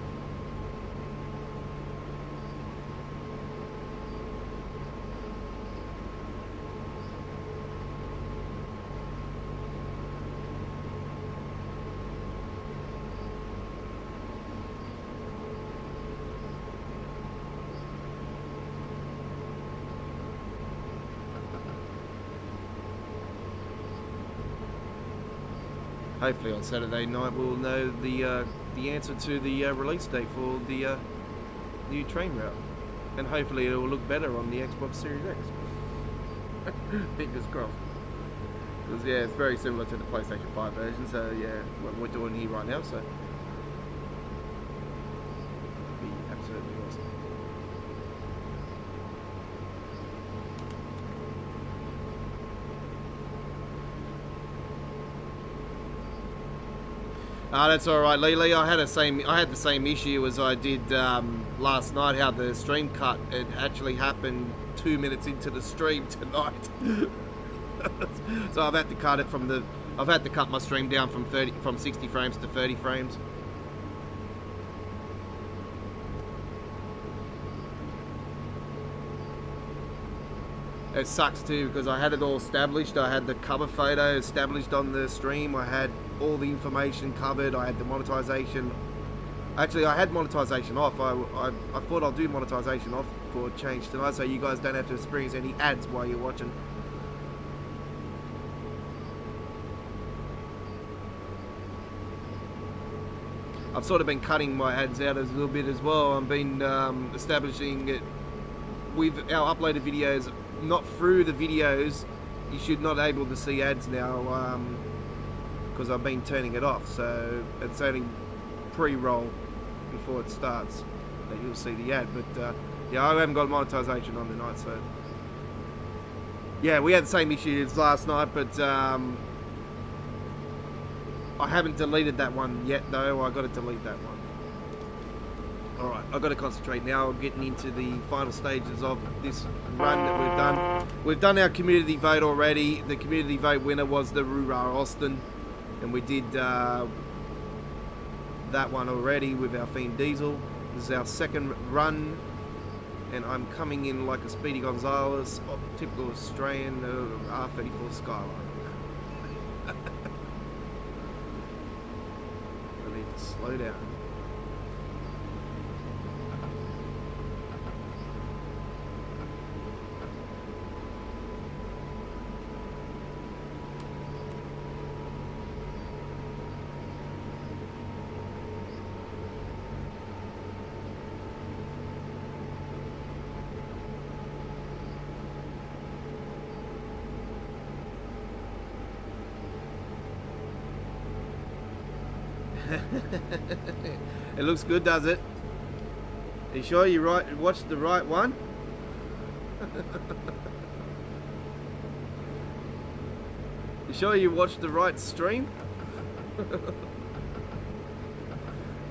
Hopefully on Saturday night we'll know the answer to the release date for the new train route, and hopefully it will look better on the Xbox Series X. Fingers crossed. Because yeah, it's very similar to the PlayStation 5 version. So yeah, what we're doing here right now. So it'll be absolutely awesome. That's all right, Lily. I had the same issue as I did last night. How the stream cut, it actually happened 2 minutes into the stream tonight. So I've had to cut it I've had to cut my stream down from 60 frames to 30 frames. It sucks too, because I had it all established. I had the cover photo established on the stream. I had all the information covered. I had the monetization. Actually, I had monetization off. I thought I'll do monetization off for a change tonight, so you guys don't have to experience any ads while you're watching. I've sort of been cutting my ads out a little bit as well. I've been establishing it with our uploaded videos. Not through the videos, you should not able to see ads now, because I've been turning it off, so it's only pre-roll before it starts that you'll see the ad. But yeah, I haven't got monetization on tonight, so yeah, we had the same issues last night, but I haven't deleted that one yet, though. I got to delete that one. All right, I've got to concentrate now. Getting into the final stages of this run that we've done. We've done our community vote already. The community vote winner was the Rura Austin, and we did that one already with our Fiend Diesel. This is our second run, and I'm coming in like a Speedy Gonzalez, typical Australian R34 Skyline. I need to slow down. It looks good, does it? Are you sure you watched the right one? You sure you watched the right stream?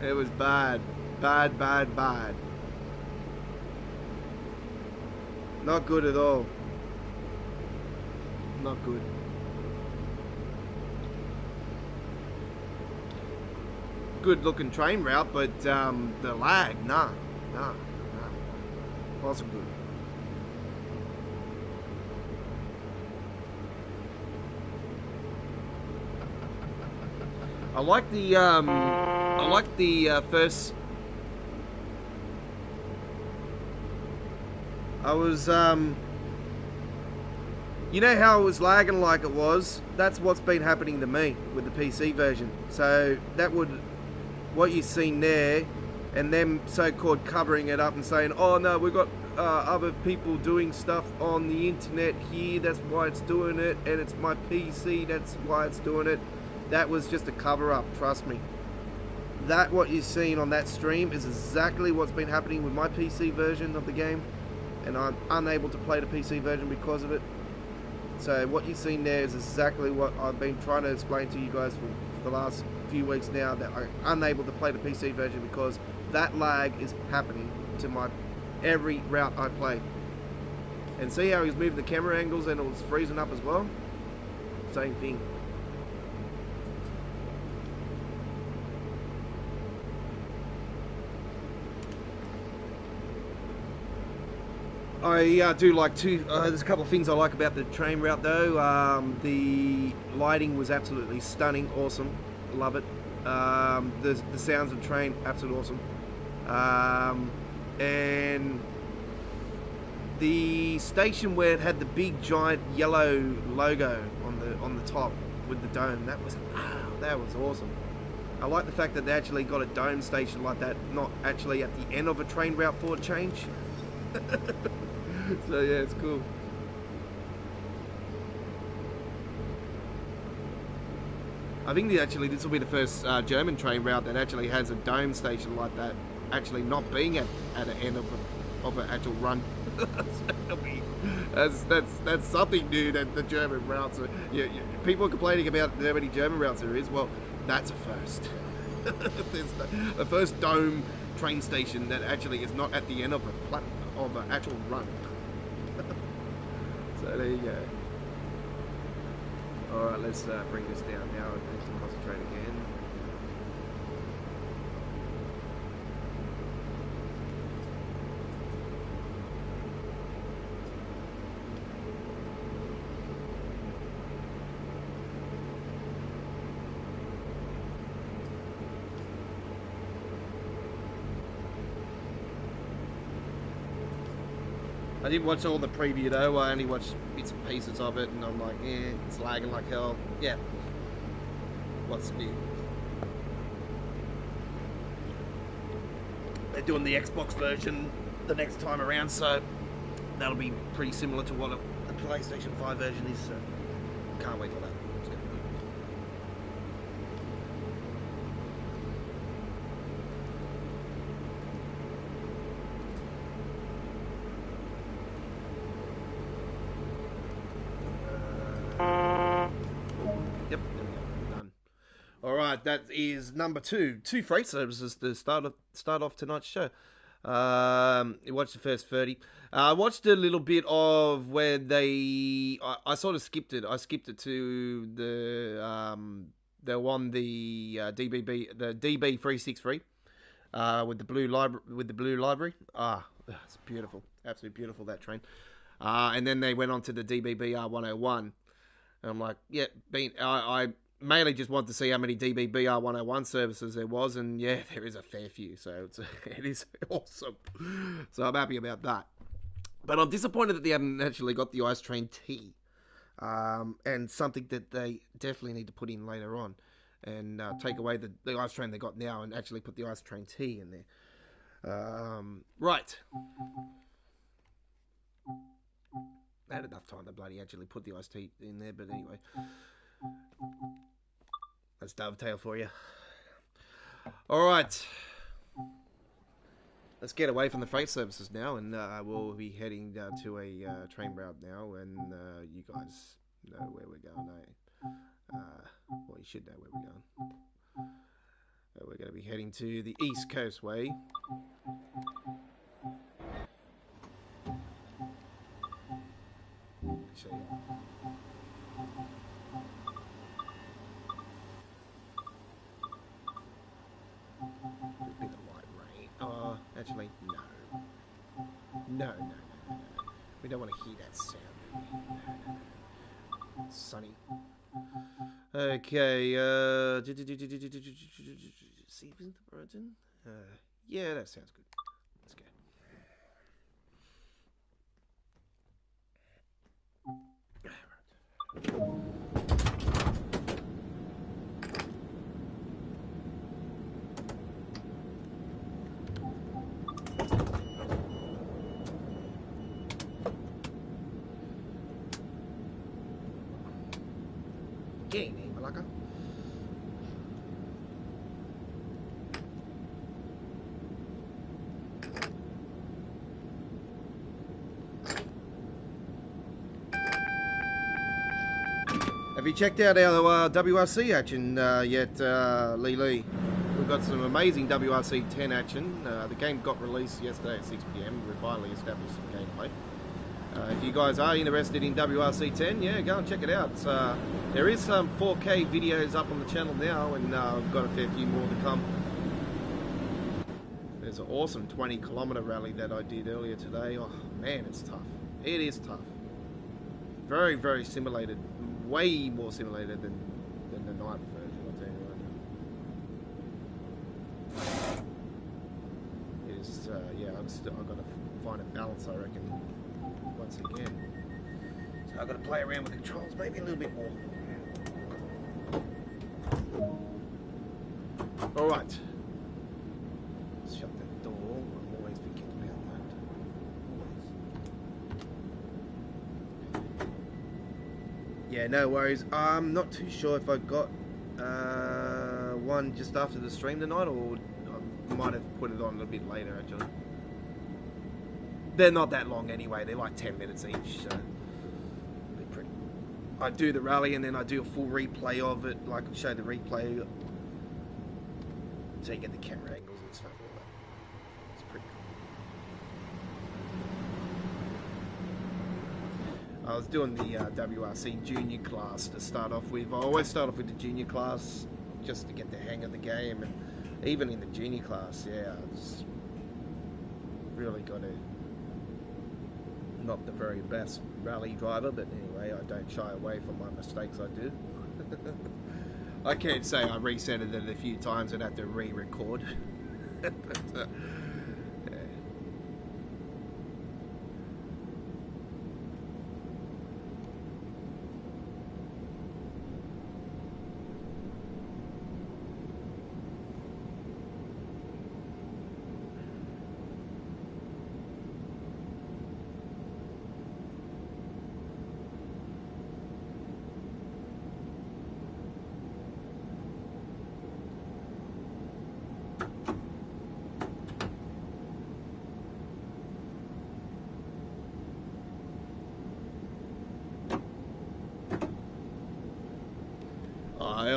It was bad. Bad, bad, bad. Not good at all. Not good. Good looking train route, but the lag, nah. Wasn't good. I like the first. I was you know how it was lagging like it was? That's what's been happening to me with the PC version. So that would, what you've seen there, and them so-called covering it up and saying, oh no, we've got other people doing stuff on the internet here, that's why it's doing it, and it's my PC, that's why it's doing it. That was just a cover-up, trust me. That, what you've seen on that stream, is exactly what's been happening with my PC version of the game, and I'm unable to play the PC version because of it. So what you've seen there is exactly what I've been trying to explain to you guys for the last few weeks now, that I'm unable to play the PC version because that lag is happening to my every route I play. And see how he's moving the camera angles and it was freezing up as well? Same thing. I do like there's a couple of things I like about the train route though. The lighting was absolutely stunning, awesome, love it. The sounds of the train, absolutely awesome. And the station where it had the big giant yellow logo on the top with the dome, that was awesome. I like the fact that they actually got a dome station like that, not actually at the end of a train route for a change. So yeah, it's cool. I think this will be the first German train route that actually has a dome station like that, actually not being at an end of an actual run. That's something new that the German routes are. People are complaining about how many German routes there is. Well, that's a first. There's the first dome train station that actually is not at the end of an actual run. So there you go. Alright, let's bring this down now and need to concentrate again. I didn't watch all the preview though, I only watched bits and pieces of it and I'm like, it's lagging like hell. Yeah. What's new? They're doing the Xbox version the next time around, so that'll be pretty similar to what the PlayStation 5 version is, so can't wait for that. It's gonna be good. that is number two. Two freight services to start off tonight's show. You watched the first 30. I watched a little bit of where I sort of skipped it. I skipped it to they won the DBB, the DB363 with the blue library. It's beautiful, absolutely beautiful, that train. And then they went on to the DBBR 101. And I'm like, yeah, I mainly just want to see how many DBBR 101 services there was, and yeah, there is a fair few, so it is awesome. So I'm happy about that. But I'm disappointed that they haven't actually got the Ice Train T, and something that they definitely need to put in later on, and take away the Ice Train they got now and actually put the Ice Train T in there. Right. I had enough time to bloody actually put the iced tea in there, but anyway. That's Dovetail for you. Alright. Let's get away from the freight services now, and we'll be heading to a train route now, and you guys know where we're going, eh? Well, you should know where we're going. We're going to be heading to the East Coast Way. Actually, a bit of light rain. Oh, actually, no. No. We don't want to hear that sound. No. Sunny. Okay, see if it's the origin. Yeah, that sounds good. Let's go. Gini, Malaka. Have you checked out our WRC action yet, Lee? We've got some amazing WRC 10 action. The game got released yesterday at 6 p.m. We've finally established some gameplay. If you guys are interested in WRC 10, yeah, go and check it out. There is some 4K videos up on the channel now, and I've got a fair few more to come. There's an awesome 20-kilometer rally that I did earlier today. Oh, man, it's tough. It is tough. Very, very simulated. Way more simulated than the night version, I'll tell you right now. It is, yeah, I've got to find a balance, I reckon, once again. So I've got to play around with the controls maybe a little bit more. Alright. Let's shut that door. I'm always forgetting about that. Always. Yeah, no worries. I'm not too sure if I got one just after the stream tonight, or I might have put it on a little bit later, actually. They're not that long anyway. They're like 10 minutes each, so pretty. I do the rally and then I do a full replay of it, like show the replay, so you get the camera angles and stuff. All that. It's pretty cool. I was doing the WRC junior class to start off with. I always start off with the junior class just to get the hang of the game, and even in the junior class, yeah, I just really got to. Not the very best rally driver, but anyway, I don't shy away from my mistakes I do. I can't say I reset it a few times and have to re-record. But, yeah.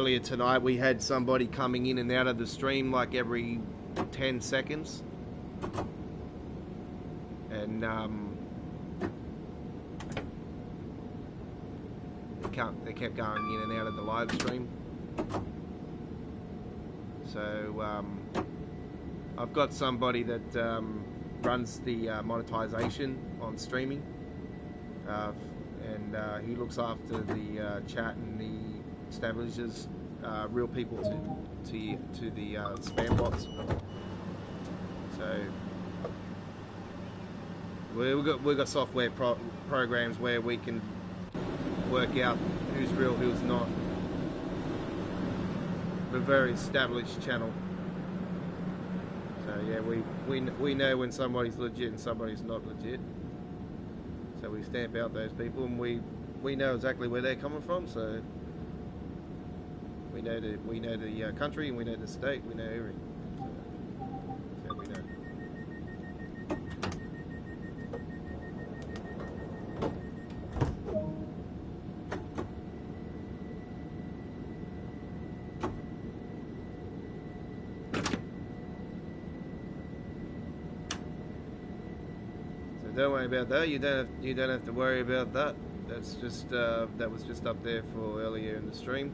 earlier tonight we had somebody coming in and out of the stream like every 10 seconds. And they kept going in and out of the live stream. So I've got somebody that runs the monetization on streaming, and he looks after the chat, and he establishes real people to the spam bots. So we've got software programs where we can work out who's real, who's not. A very established channel. So yeah, we know when somebody's legit and somebody's not legit. So we stamp out those people, and we know exactly where they're coming from. So we know the country, and we know the state, we know everything. So we know. Don't worry about that. You don't have to worry about that. That's just that was just up there for earlier in the stream.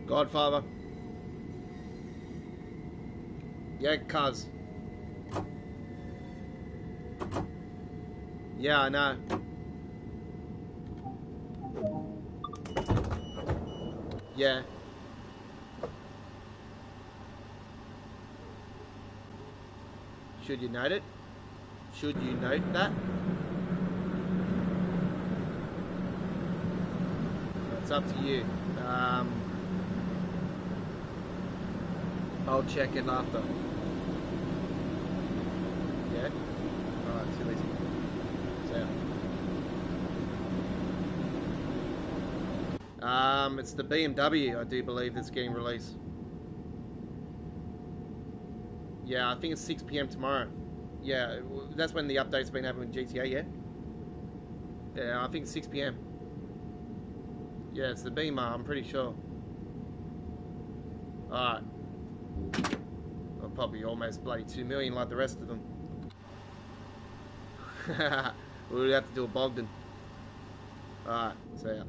Godfather. Yeah, cuz. Yeah, I know. Yeah. Should you note it? Should you note that? It's up to you. I'll check it after. Yeah? Alright, see you later. So, it's the BMW, I do believe, that's getting released. Yeah, I think it's 6 PM tomorrow. Yeah, that's when the update's been happening with GTA, yeah? Yeah, I think it's 6 PM. Yeah, it's the Beamer, I'm pretty sure. Alright. Well, probably almost bloody 2 million like the rest of them. We'll have to do a Bogdan. Alright, see ya.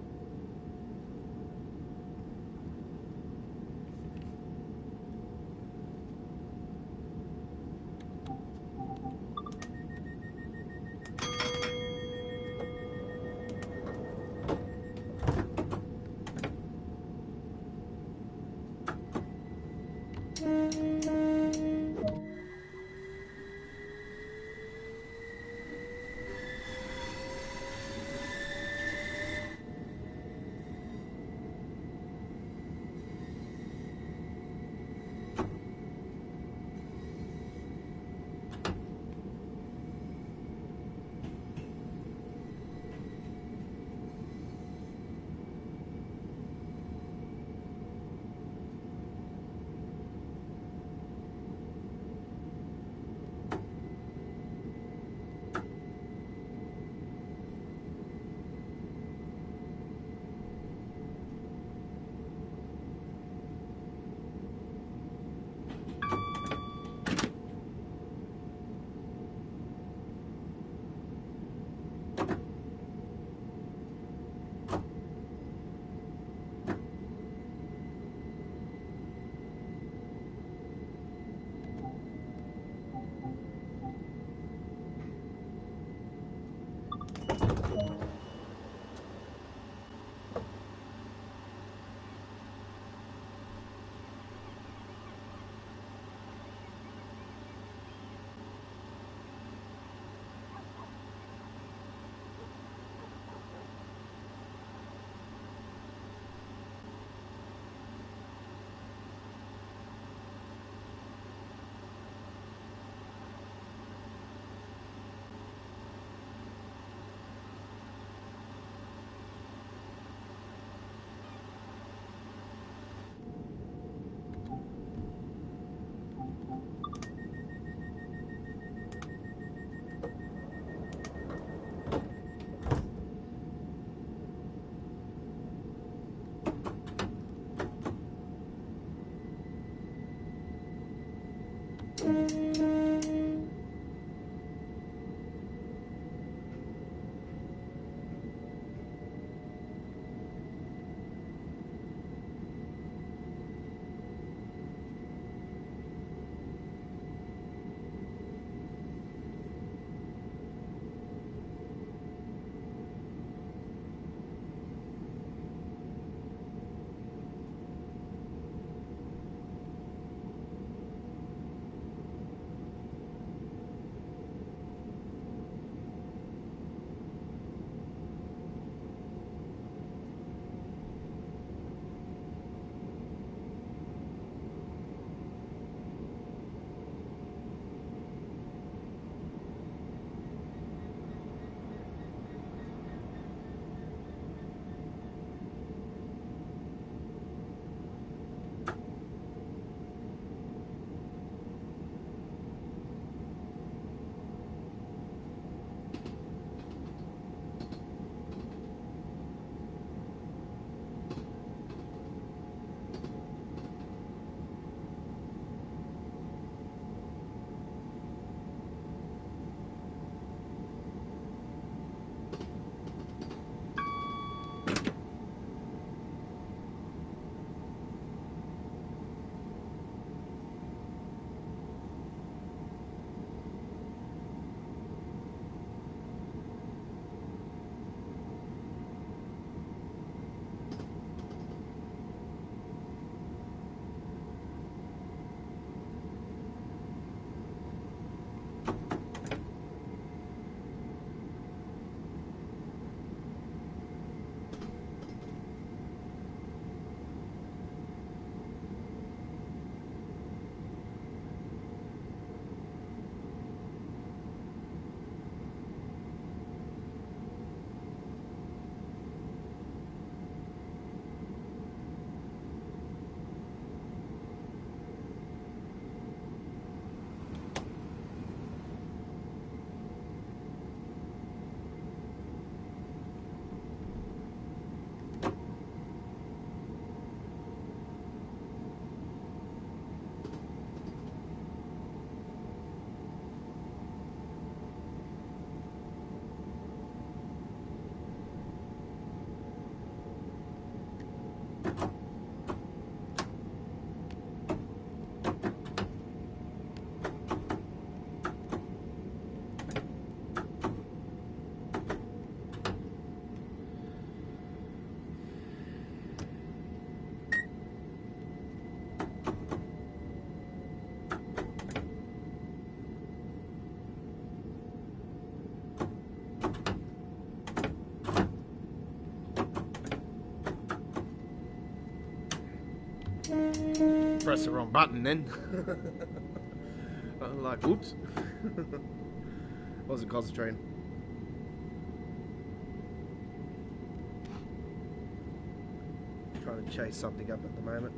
Press the wrong button then. I'm like, oops. Wasn't concentrating. Trying to chase something up at the moment.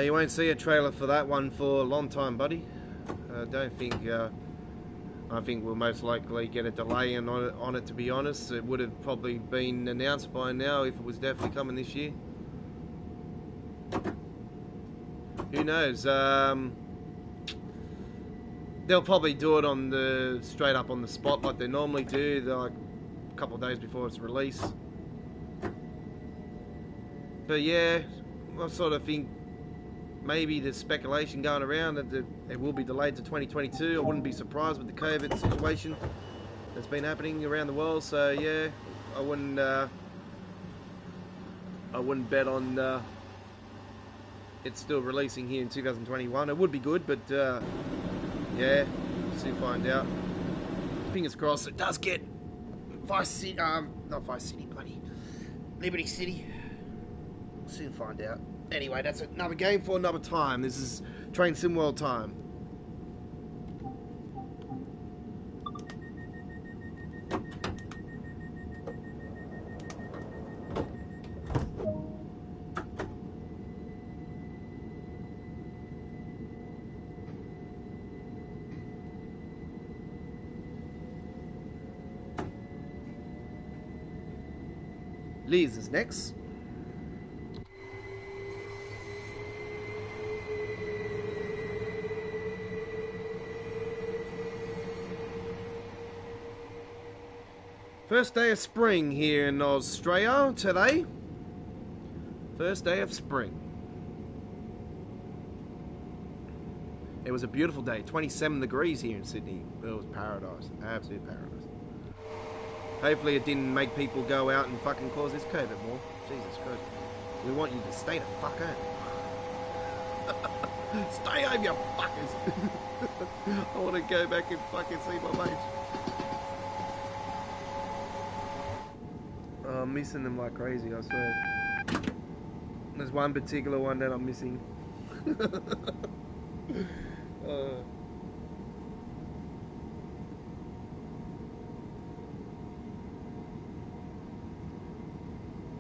You won't see a trailer for that one for a long time, buddy. I think we'll most likely get a delay on it, to be honest. It would have probably been announced by now if it was definitely coming this year. Who knows? They'll probably do it straight up on the spot like they normally do, like a couple of days before its release. But yeah, I sort of think maybe there's speculation going around that it will be delayed to 2022. I wouldn't be surprised with the COVID situation that's been happening around the world. So yeah, I wouldn't bet on it's still releasing here in 2021. It would be good, but yeah, we'll soon find out. Fingers crossed it does get Vice City, not Vice City, bloody Liberty City. We'll soon find out. Anyway, that's another game for another time. This is Train Sim World time. Liz is next. First day of spring here in Australia today. First day of spring. It was a beautiful day, 27 degrees here in Sydney. It was paradise, absolute paradise. Hopefully it didn't make people go out and fucking cause this COVID more. Jesus Christ. We want you to stay the fuck home. Stay home, you fuckers. I want to go back and fucking see my mates. I'm missing them like crazy, I swear. There's one particular one that I'm missing.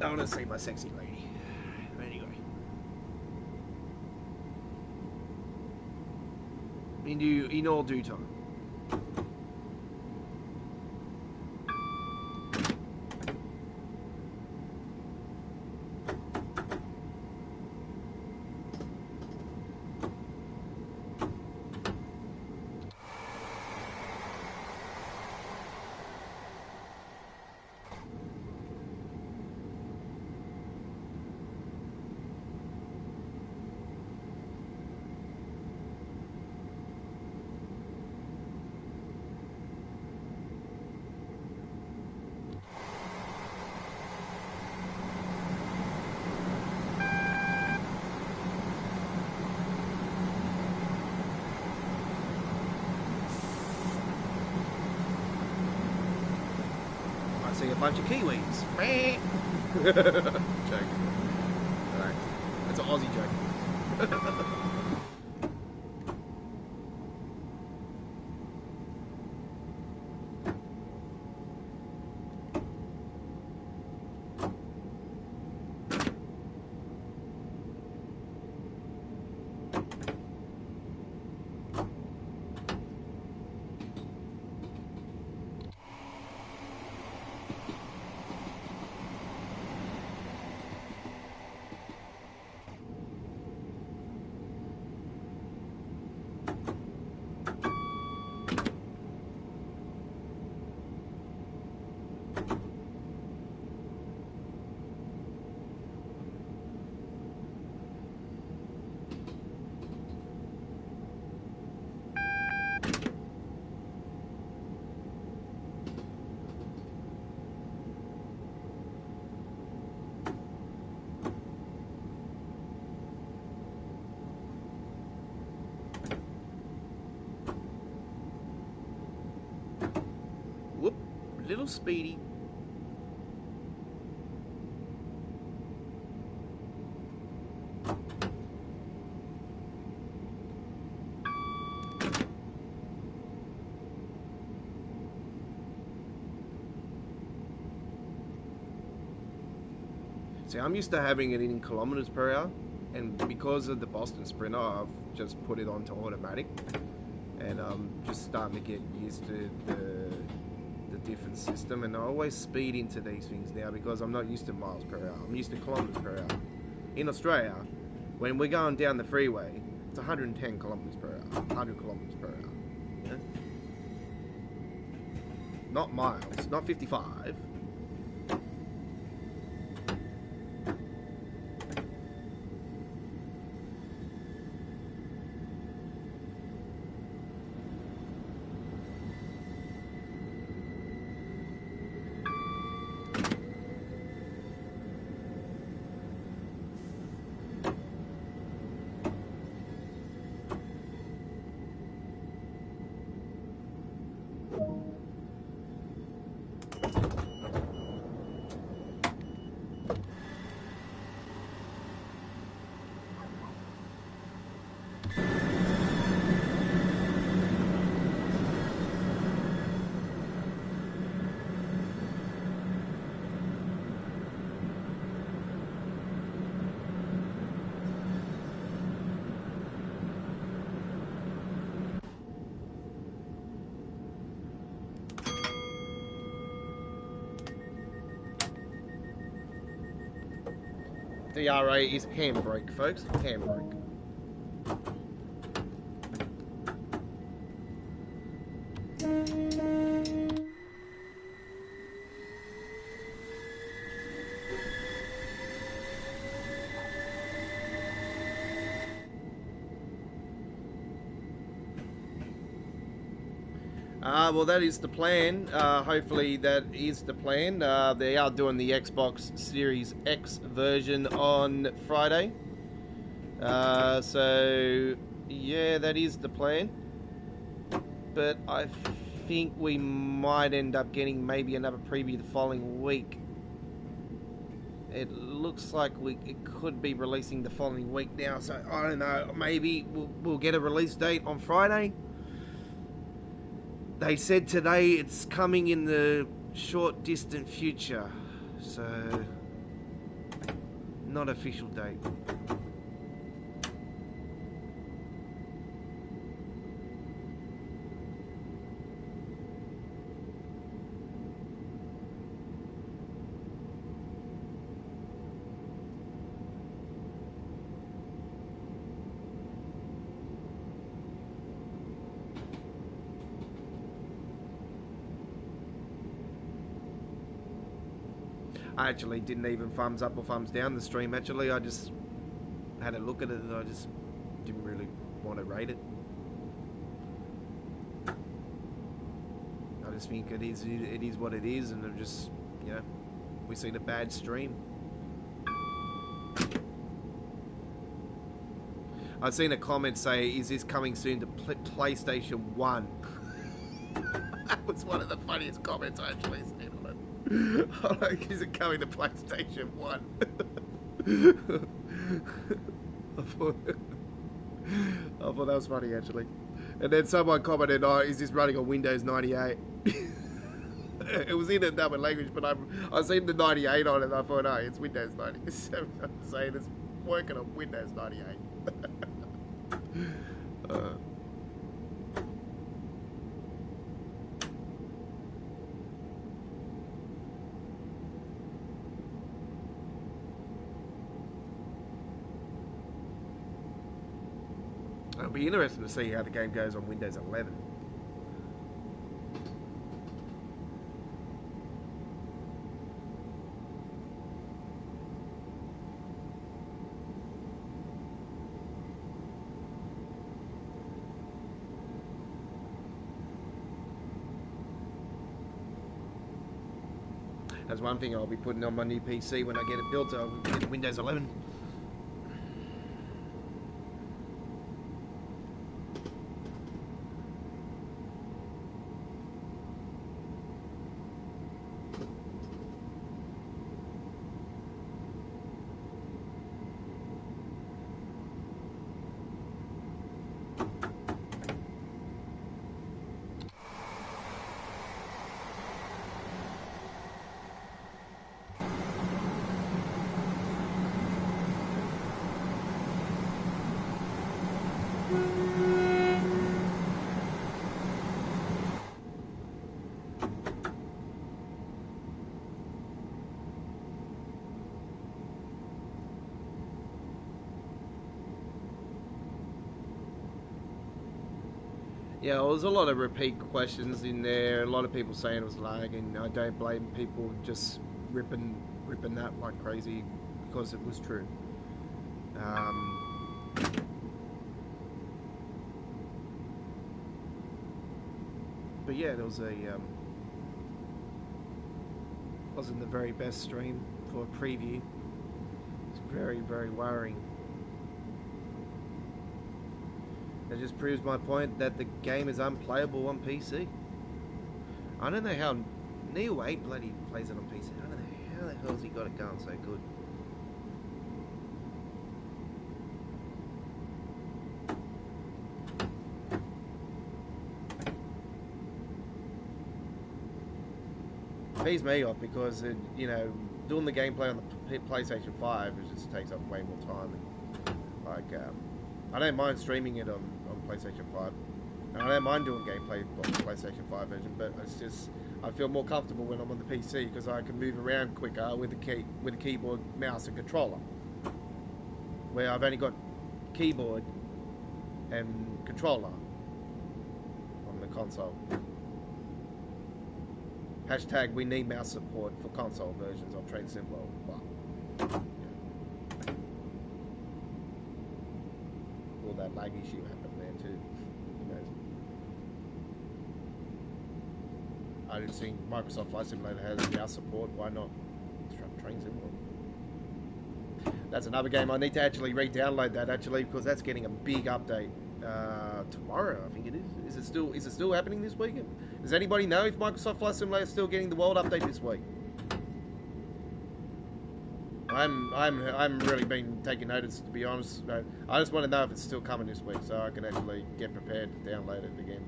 I want to see my sexy lady. Anyway. In all due time. See a bunch of Kiwis. Joke. Alright. That's an Aussie joke. Little speedy. See, I'm used to having it in kilometers per hour, and because of the Boston Sprinter, I've just put it onto automatic, and I'm just starting to get used to the different system, and I always speed into these things now because I'm not used to miles per hour. I'm used to kilometers per hour. In Australia, when we're going down the freeway, it's 110 kilometers per hour, 100 kilometers per hour. Yeah? Not miles, not 55. DRA is handbrake, folks. Handbrake. Well, that is the plan. Hopefully, that is the plan. They are doing the Xbox Series X version on Friday. So, yeah, that is the plan. But I think we might end up getting maybe another preview the following week. It looks like it could be releasing the following week now. So, I don't know. Maybe we'll get a release date on Friday. They said today it's coming in the short distant future, so not official date. I actually didn't even thumbs up or thumbs down the stream. Actually, I just had a look at it and I just didn't really want to rate it. I just think it is what it is, and it just, you know, we seen a bad stream. I've seen a comment say, "Is this coming soon to PlayStation 1?" That was one of the funniest comments I actually seen on it. I'm like, is it coming to PlayStation 1? I thought that was funny, actually. And then someone commented, "Oh, is this running on Windows 98?" It was in another language, but I seen the 98 on it, and I thought, oh, it's Windows 97. I'm saying it's working on Windows 98. It'll be interesting to see how the game goes on Windows 11. That's one thing I'll be putting on my new PC when I get it built. I'll get Windows 11. Yeah, well, there's a lot of repeat questions in there. A lot of people saying it was lagging. I don't blame people just ripping that like crazy because it was true. But yeah, there was wasn't the very best stream for a preview. It's very, very worrying. It just proves my point that the game is unplayable on PC. I don't know how Neo 8 bloody plays it on PC. I don't know how the hell's he got it going so good. Pays me off because doing the gameplay on the PlayStation 5 just takes up way more time. I don't mind streaming it on PlayStation 5. And I don't mind doing gameplay on the PlayStation 5 version, but it's just I feel more comfortable when I'm on the PC because I can move around quicker with a keyboard, mouse, and controller. Where I've only got keyboard and controller on the console. Hashtag we need mouse support for console versions of Train Sim World. But, all that lag issue happened there too. Who knows? I didn't think Microsoft Flight Simulator has mouse support. Why not Train Sim World? That's another game I need to actually re-download that actually because that's getting a big update tomorrow. I think it is. Is it still happening this weekend? Does anybody know if Microsoft Flight Simulator is still getting the world update this week? I'm really been taking notice, to be honest. I just want to know if it's still coming this week so I can actually get prepared to download it again.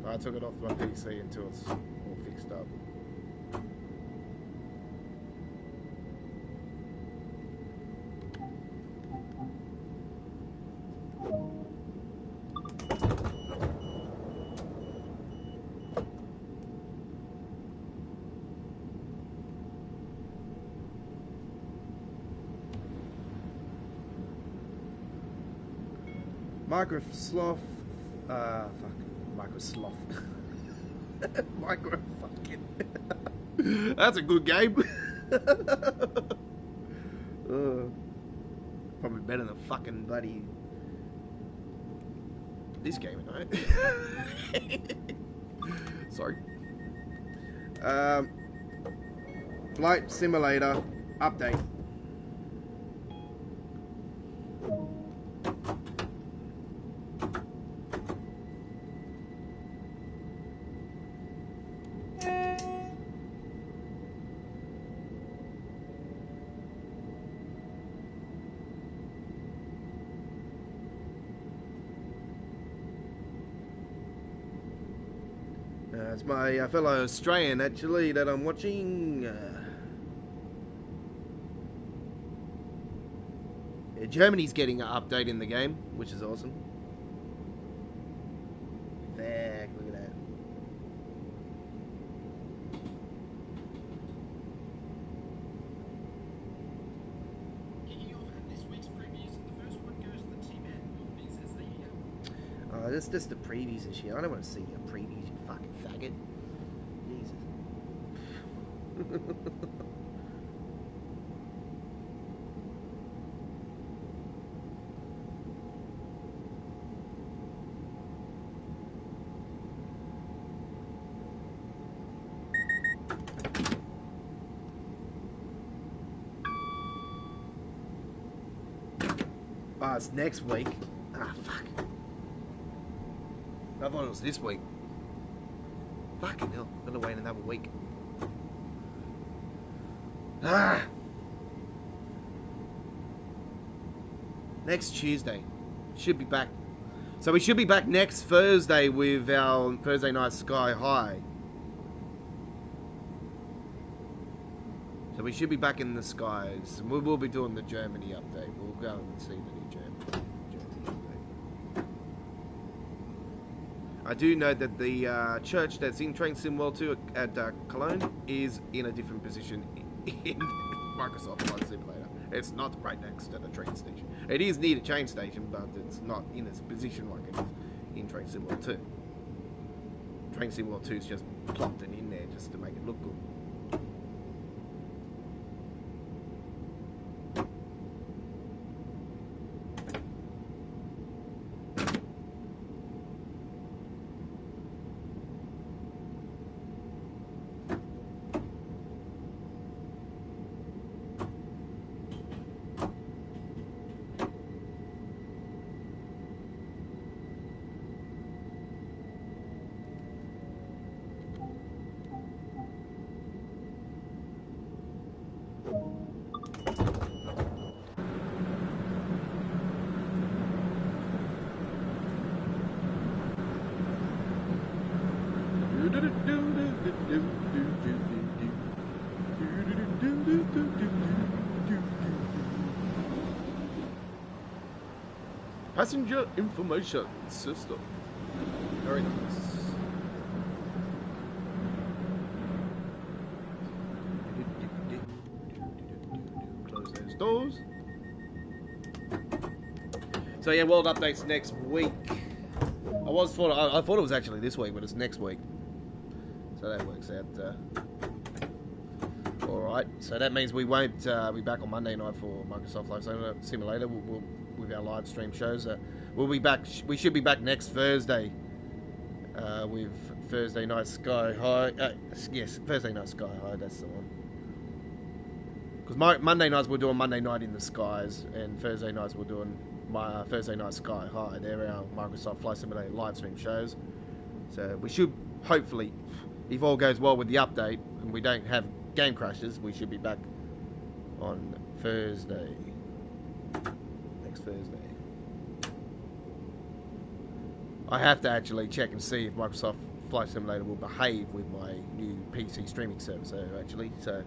I took it off my PC until it's all fixed up. Microsoft, Microsoft, Micro fucking. That's a good game. Probably better than fucking bloody this game, right? Sorry. Flight Simulator update. It's my fellow Australian, actually, that I'm watching. Germany's getting an update in the game, which is awesome. There, look at that. Oh, that's just the previews and shit. I don't want to see your previews, you fucking faggot. Jesus. Oh, it's next week. Ah, fuck. I thought it was this week. Fucking hell. Gotta wait another week. Ah! Next Tuesday. Should be back. So we should be back next Thursday with our Thursday night Sky High. So we should be back in the skies. We will be doing the Germany update. We'll go and see the new Germany update. I do know that the church that's in Train Sim World 2 at Cologne is in a different position in Microsoft Flight Simulator. It's not right next to the train station. It is near the train station, but it's not in its position like it is in Train Sim World 2. Train Sim World 2 is just plopped it in there just to make it look good. Passenger information system. Very nice. Close those doors. So yeah, world updates next week. I thought it was actually this week, but it's next week. So that works out. All right. So that means we won't be back on Monday night for Microsoft Flight Simulator. We'll with our live stream shows. We'll be back. We should be back next Thursday with Thursday Night Sky High. Yes, Thursday Night Sky High. That's the one. Because Monday nights we're doing Monday Night in the Skies, and Thursday nights we're doing Thursday Night Sky High. They're our Microsoft Flight Simulator live stream shows. So we should hopefully, if all goes well with the update and we don't have game crashes, we should be back on Thursday. Next Thursday. I have to actually check and see if Microsoft Flight Simulator will behave with my new PC streaming service actually. So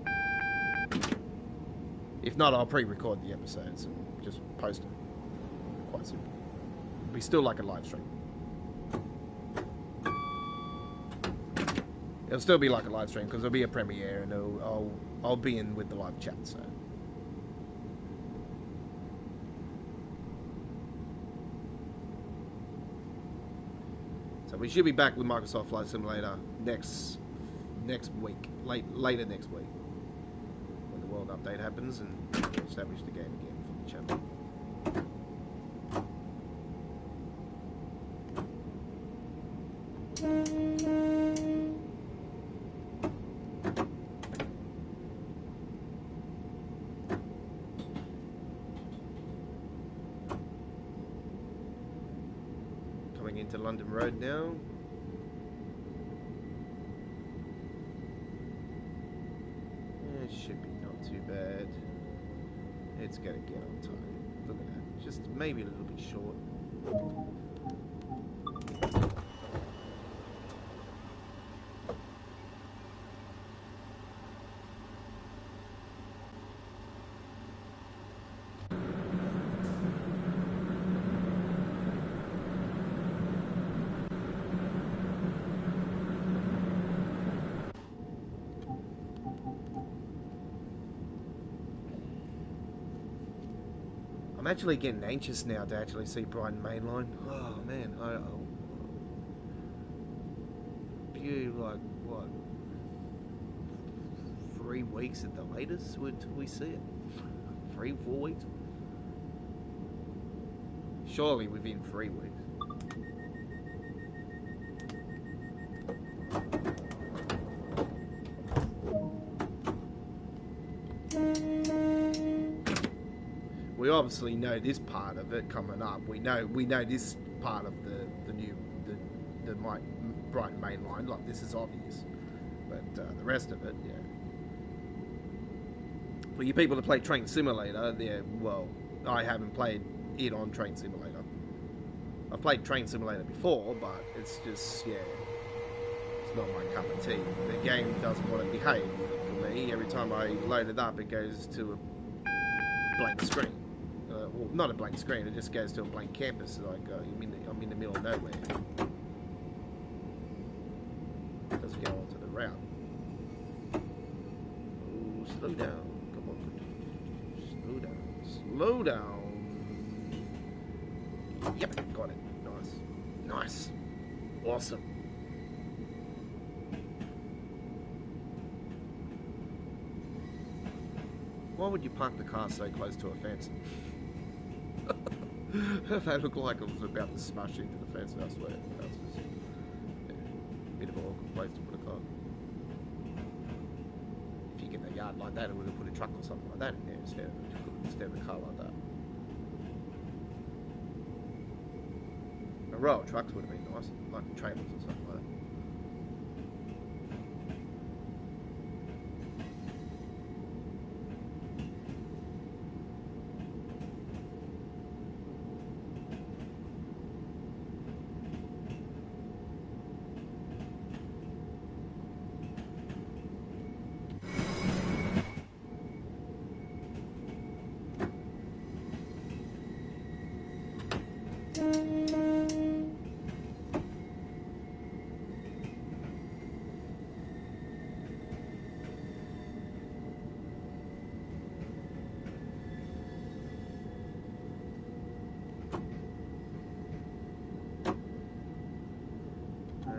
if not, I'll pre-record the episodes and just post them. Quite simple. It'll be still like a live stream. It'll still be like a live stream because there'll be a premiere and I'll be in with the live chat. So we should be back with Microsoft Flight Simulator next week, later next week, when the world update happens and we'll establish the game again for the channel. Coming into London Road now. It should be not too bad. It's gonna get on time. Look at that. Just maybe a little bit short. I'm actually getting anxious now to actually see Brighton Mainline. Oh man, be like what, 3 weeks at the latest would we see it? 3-4 weeks? Surely within 3 weeks. We obviously know this part of it coming up. We know this part of the Brighton Main Line. Like, this is obvious, but the rest of it, yeah. For you people to play Train Simulator, yeah. Well, I haven't played it on Train Simulator. I've played Train Simulator before, but it's just, yeah, it's not my cup of tea. The game doesn't want to behave for me. Every time I load it up, it goes to a blank screen. Well, not a blank screen, it just goes to a blank canvas, like I'm in the middle of nowhere. It doesn't go onto the route. Ooh, slow down, come on. Slow down. Slow down. Yep, got it. Nice. Nice. Awesome. Why would you park the car so close to a fence? That looked like it was about to smash into the fence, I swear. That's just a bit of an awkward place to put a car. If you get a yard like that, it would have put a truck or something like that in there instead of a car like that. A row of trucks would have been nice, like trailers or something like that.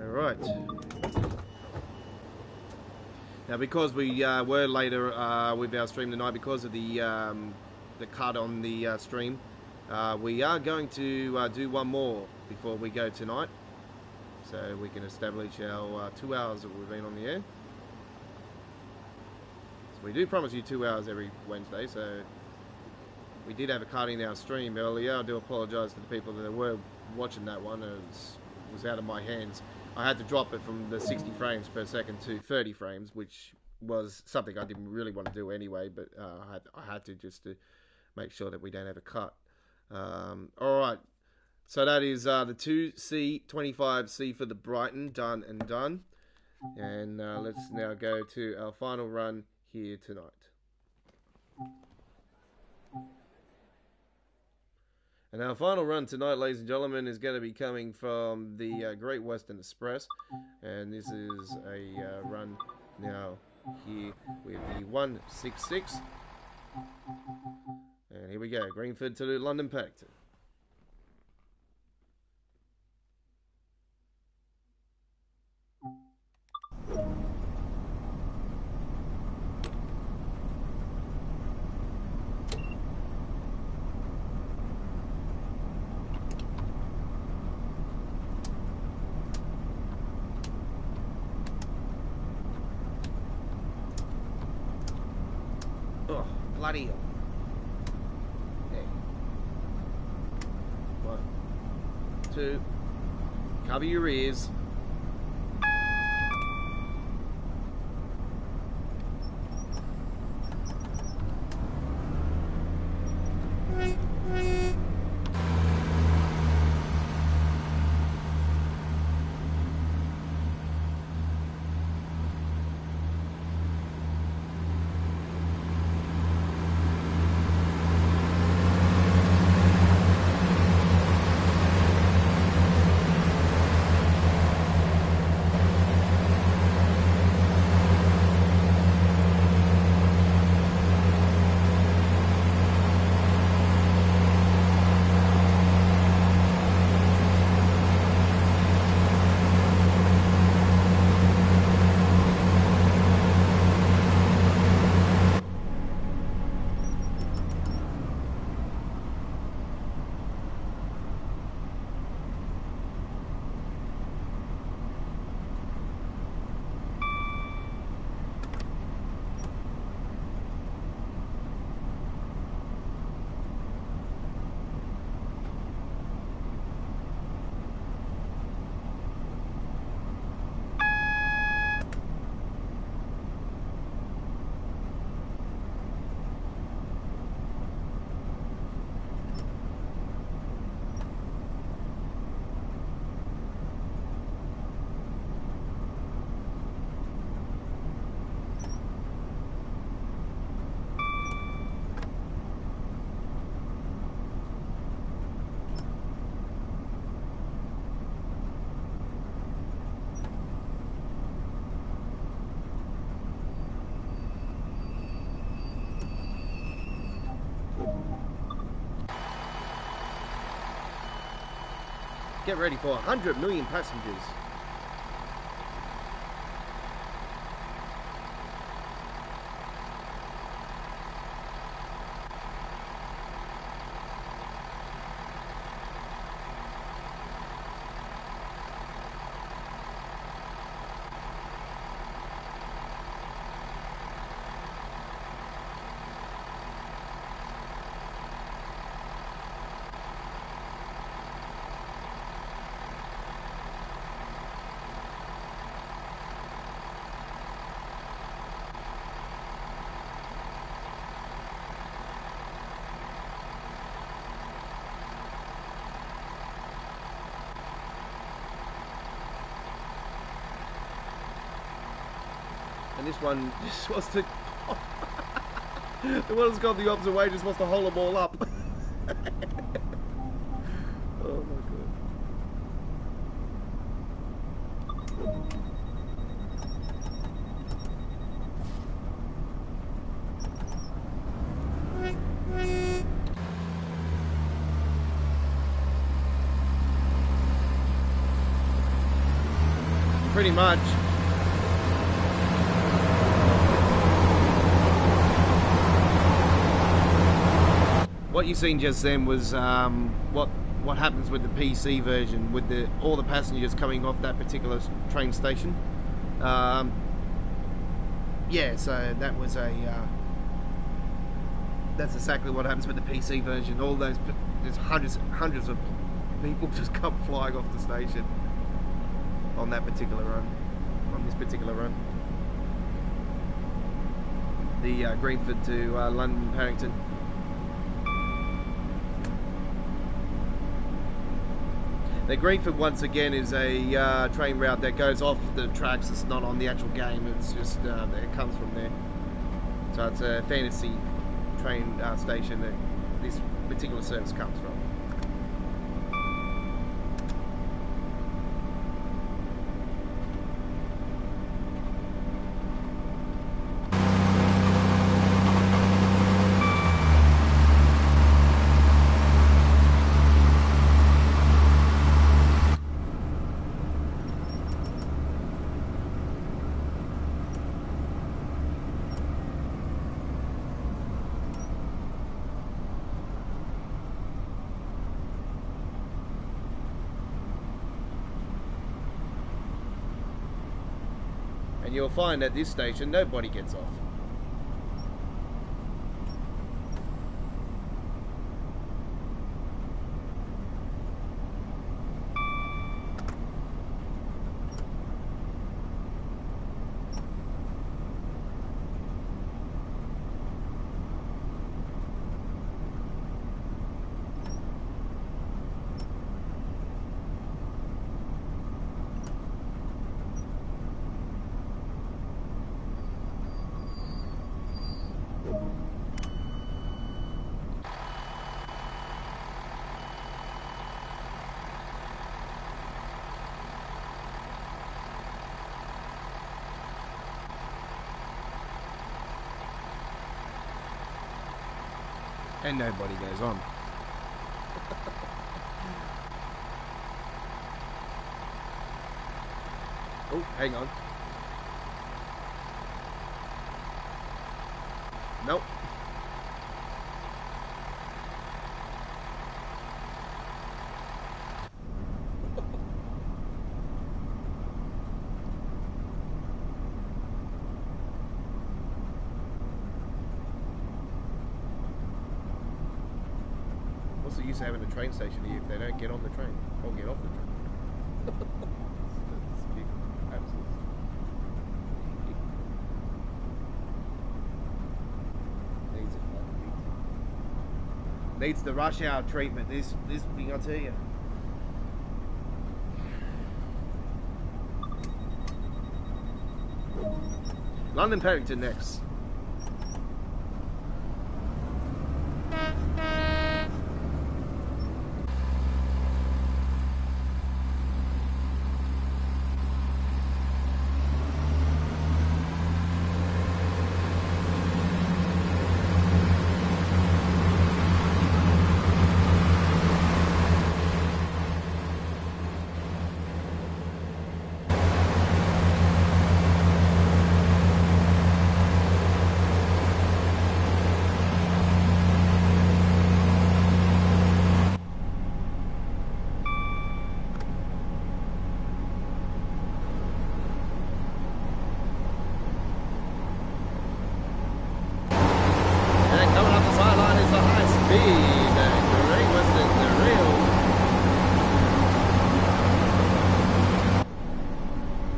Right. Now, because we were later with our stream tonight, because of the cut on the stream, we are going to do one more before we go tonight, so we can establish our 2 hours that we've been on the air. So we do promise you 2 hours every Wednesday. So we did have a cut in our stream earlier. I do apologise to the people that were watching that one. It was out of my hands. I had to drop it from the 60 frames per second to 30 frames, which was something I didn't really want to do anyway, but I had to just to make sure that we don't have a cut. All right, so that is the 2C25C for the Brighton, done and done. And let's now go to our final run here tonight. And our final run tonight, ladies and gentlemen, is going to be coming from the Great Western Express. And this is a run now here with the 166. And here we go, Greenford to London Paddington. Oh, bloody hell. Okay. 1, 2, cover your ears. Get ready for 100 million passengers. And this one just wants to... the one that's gone the opposite way just wants to hold them all up. Oh my god. Pretty much. What you seen just then was what happens with the PC version, with all the passengers coming off that particular train station. Yeah, so that was that's exactly what happens with the PC version. All those, there's hundreds of people just come flying off the station on that particular run, on this particular run. The Greenford to London Paddington. The Greenford, once again, is a train route that goes off the tracks. It's not on the actual game. It's just it comes from there. So it's a fantasy train station that this particular service comes from. And you'll find at this station nobody gets off. And nobody goes on. Oh, hang on. Nope. What's the use of having a train station here if they don't get on the train or get off the train? Absolutely. Needs the rush hour treatment. This thing, I'll tell you. London Paddington next.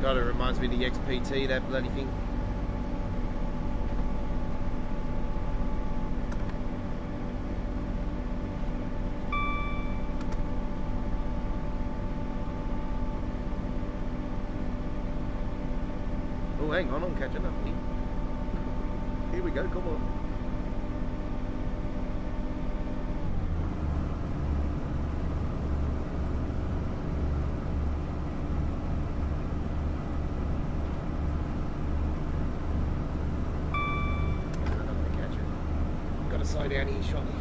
God, it reminds me of the XPT, that bloody thing. Oh, hang on, I'm catching up here. Here we go, come on. Slow down here shortly.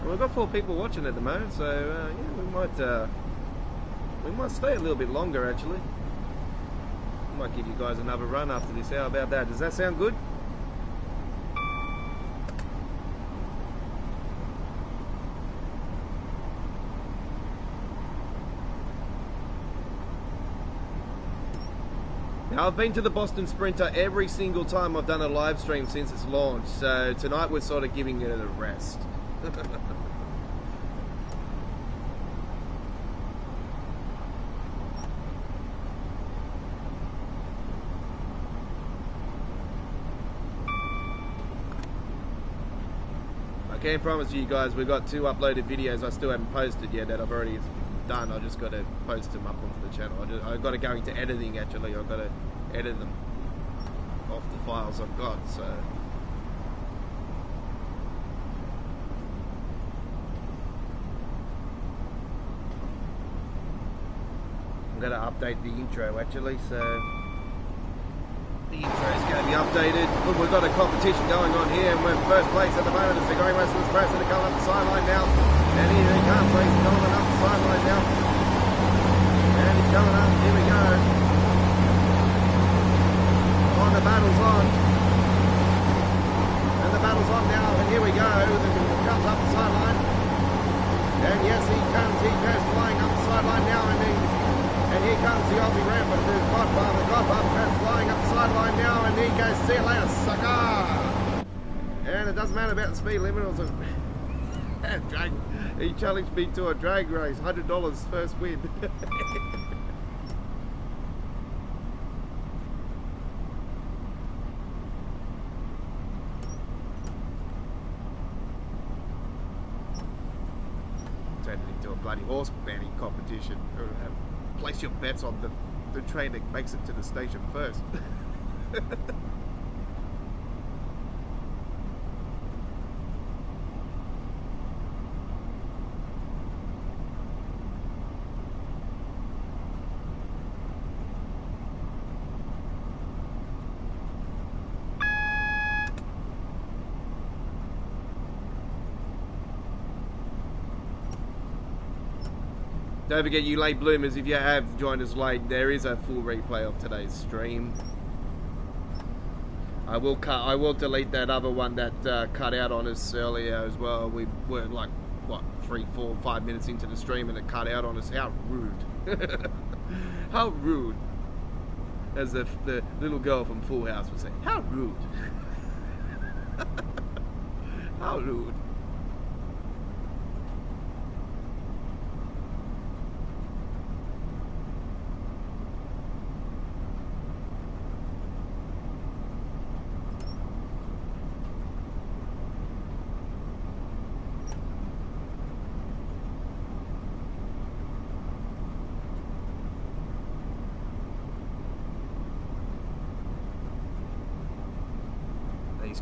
We've got 4 people watching at the moment, so yeah, we might stay a little bit longer actually. We might give you guys another run after this. How about that? Does that sound good? Now, I've been to the Boston Sprinter every single time I've done a live stream since its launch, so tonight we're sort of giving it a rest. I can promise you guys we've got 2 uploaded videos I still haven't posted yet that I've already done. I just got to post them up onto the channel. I've got to go into editing actually. I've got to edit them off the files I've got, so... I'm going to update the intro actually, so the intro is going to be updated. Look, we've got a competition going on here, and we're in first place at the moment. It's the Green Wrestlers Preston to come up the sideline now, and here he comes. He's coming up the sideline now, and he's coming up. Here we go. On, the battle's on, and the battle's on now, and here we go. He comes up the sideline, and yes, he comes. He goes flying up the sideline now, and here comes the Aussie Rampant, the Godfather. Godfather goes flying up the sideline now, and he goes, see you later, sucker! And it doesn't matter about the speed limit. It was he challenged me to a drag race, $100 first win. Turned it into a bloody horse manning competition. Place your bets on the train that makes it to the station first. Don't forget, you late bloomers, if you have joined us late, there is a full replay of today's stream. I will delete that other one that cut out on us earlier as well. We were like, what, 3, 4, 5 minutes into the stream and it cut out on us. How rude. How rude. As the little girl from Full House would say, how rude. How rude.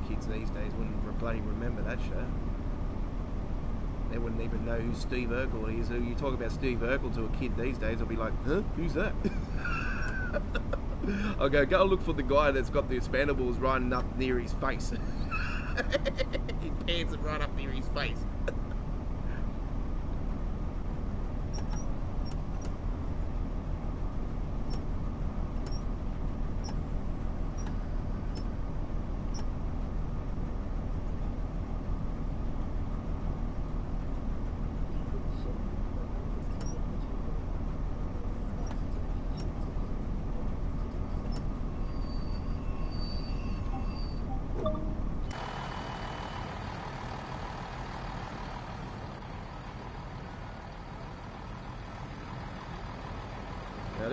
Kids these days wouldn't bloody remember that show. They wouldn't even know who Steve Urkel is. You talk about Steve Urkel to a kid these days, they'll be like, huh? Who's that? I'll go look for the guy that's got the expandables right up near his face. His pants are right up near his face.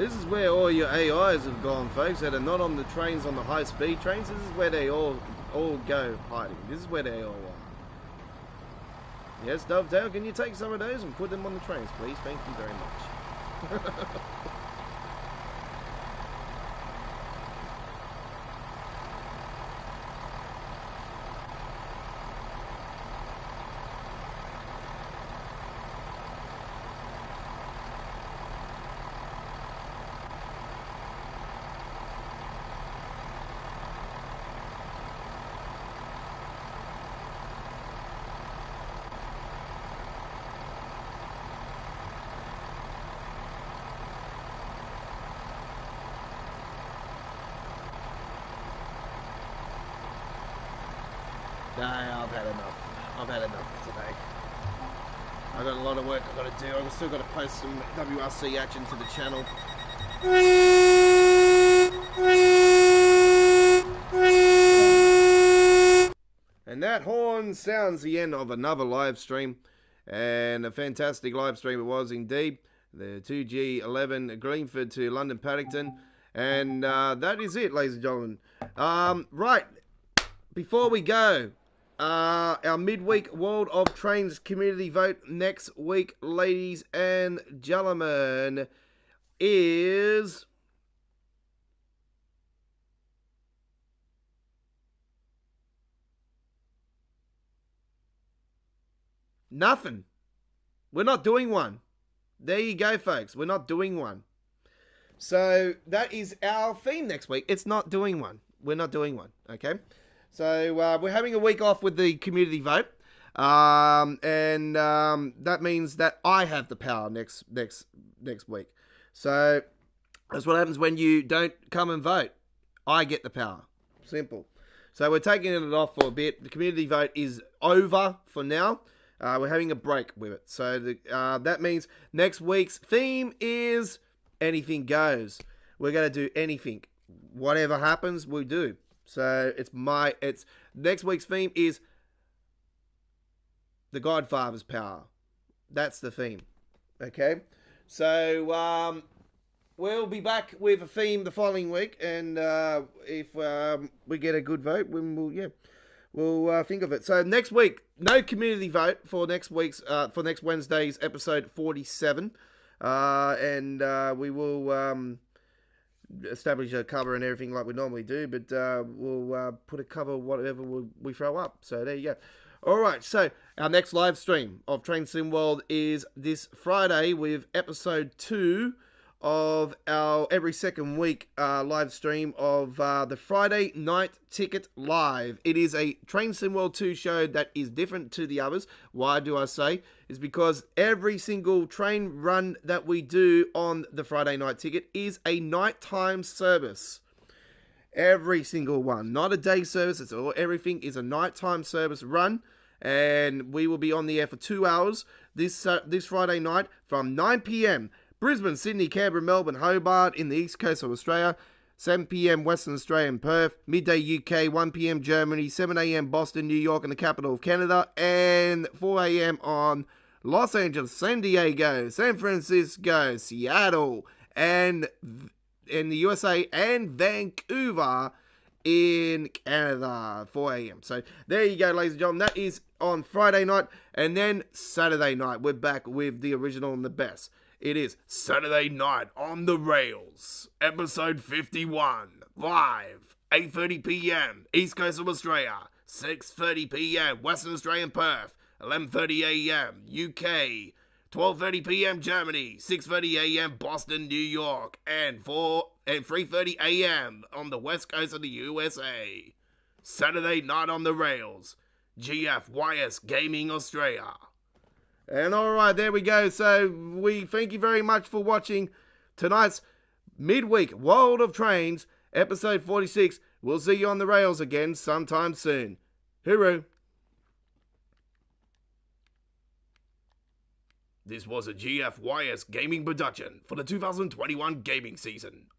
This is where all your AIs have gone, folks, that are not on the trains, on the high-speed trains. This is where they all go hiding. This is where they all are. Yes, Dovetail, can you take some of those and put them on the trains, please? Thank you very much. Nah, I've had enough. I've had enough today. I've got a lot of work I've got to do. I've still got to post some WRC action to the channel. And that horn sounds the end of another live stream. And a fantastic live stream it was indeed. The 2G11 Greenford to London Paddington. And that is it, ladies and gentlemen. Right, before we go, our midweek World of Trains community vote next week, ladies and gentlemen, is nothing. We're not doing one. There you go, folks. We're not doing one. So that is our theme next week. It's not doing one. We're not doing one. Okay. So we're having a week off with the community vote, and that means that I have the power next week. So that's what happens when you don't come and vote. I get the power. Simple. So we're taking it off for a bit. The community vote is over for now. We're having a break with it. So that means next week's theme is anything goes. We're going to do anything. Whatever happens, we do. So it's next week's theme is the Godfather's power. That's the theme. Okay? So we'll be back with a theme the following week, and if we get a good vote, we'll think of it. So next week, no community vote for next Wednesday's episode 47, and we will establish a cover and everything like we normally do, but we'll put a cover whatever we throw up. So there you go. All right, so our next live stream of Train Sim World is this Friday with episode 2 of our every second week live stream of the Friday Night Ticket Live. It is a Train Sim World 2 show that is different to the others. Why do I say? It's because every single train run that we do on the Friday Night Ticket is a nighttime service. Every single one. Not a day service. Everything is a nighttime service run. And we will be on the air for 2 hours this Friday night from 9 p.m. Brisbane, Sydney, Canberra, Melbourne, Hobart in the east coast of Australia. 7 p.m. Western Australia and Perth. Midday UK, 1 p.m. Germany. 7 a.m. Boston, New York and the capital of Canada. And 4 a.m. on Los Angeles, San Diego, San Francisco, Seattle, and in the USA, and Vancouver in Canada, 4 a.m. So there you go, ladies and gentlemen. That is on Friday night. And then Saturday night, we're back with the original and the best. It is Saturday Night on the Rails, episode 51, live, 8:30 p.m. East Coast of Australia, 6:30 p.m. Western Australian Perth, 11:30 a.m. UK, 12:30 p.m. Germany, 6:30 a.m. Boston, New York, and 3:30 a.m. on the west coast of the USA. Saturday Night on the Rails, GFYS Gaming Australia. And alright, there we go. So we thank you very much for watching tonight's midweek World of Trains, episode 46. We'll see you on the rails again sometime soon. Hooroo. This was a GFYS gaming production for the 2021 gaming season.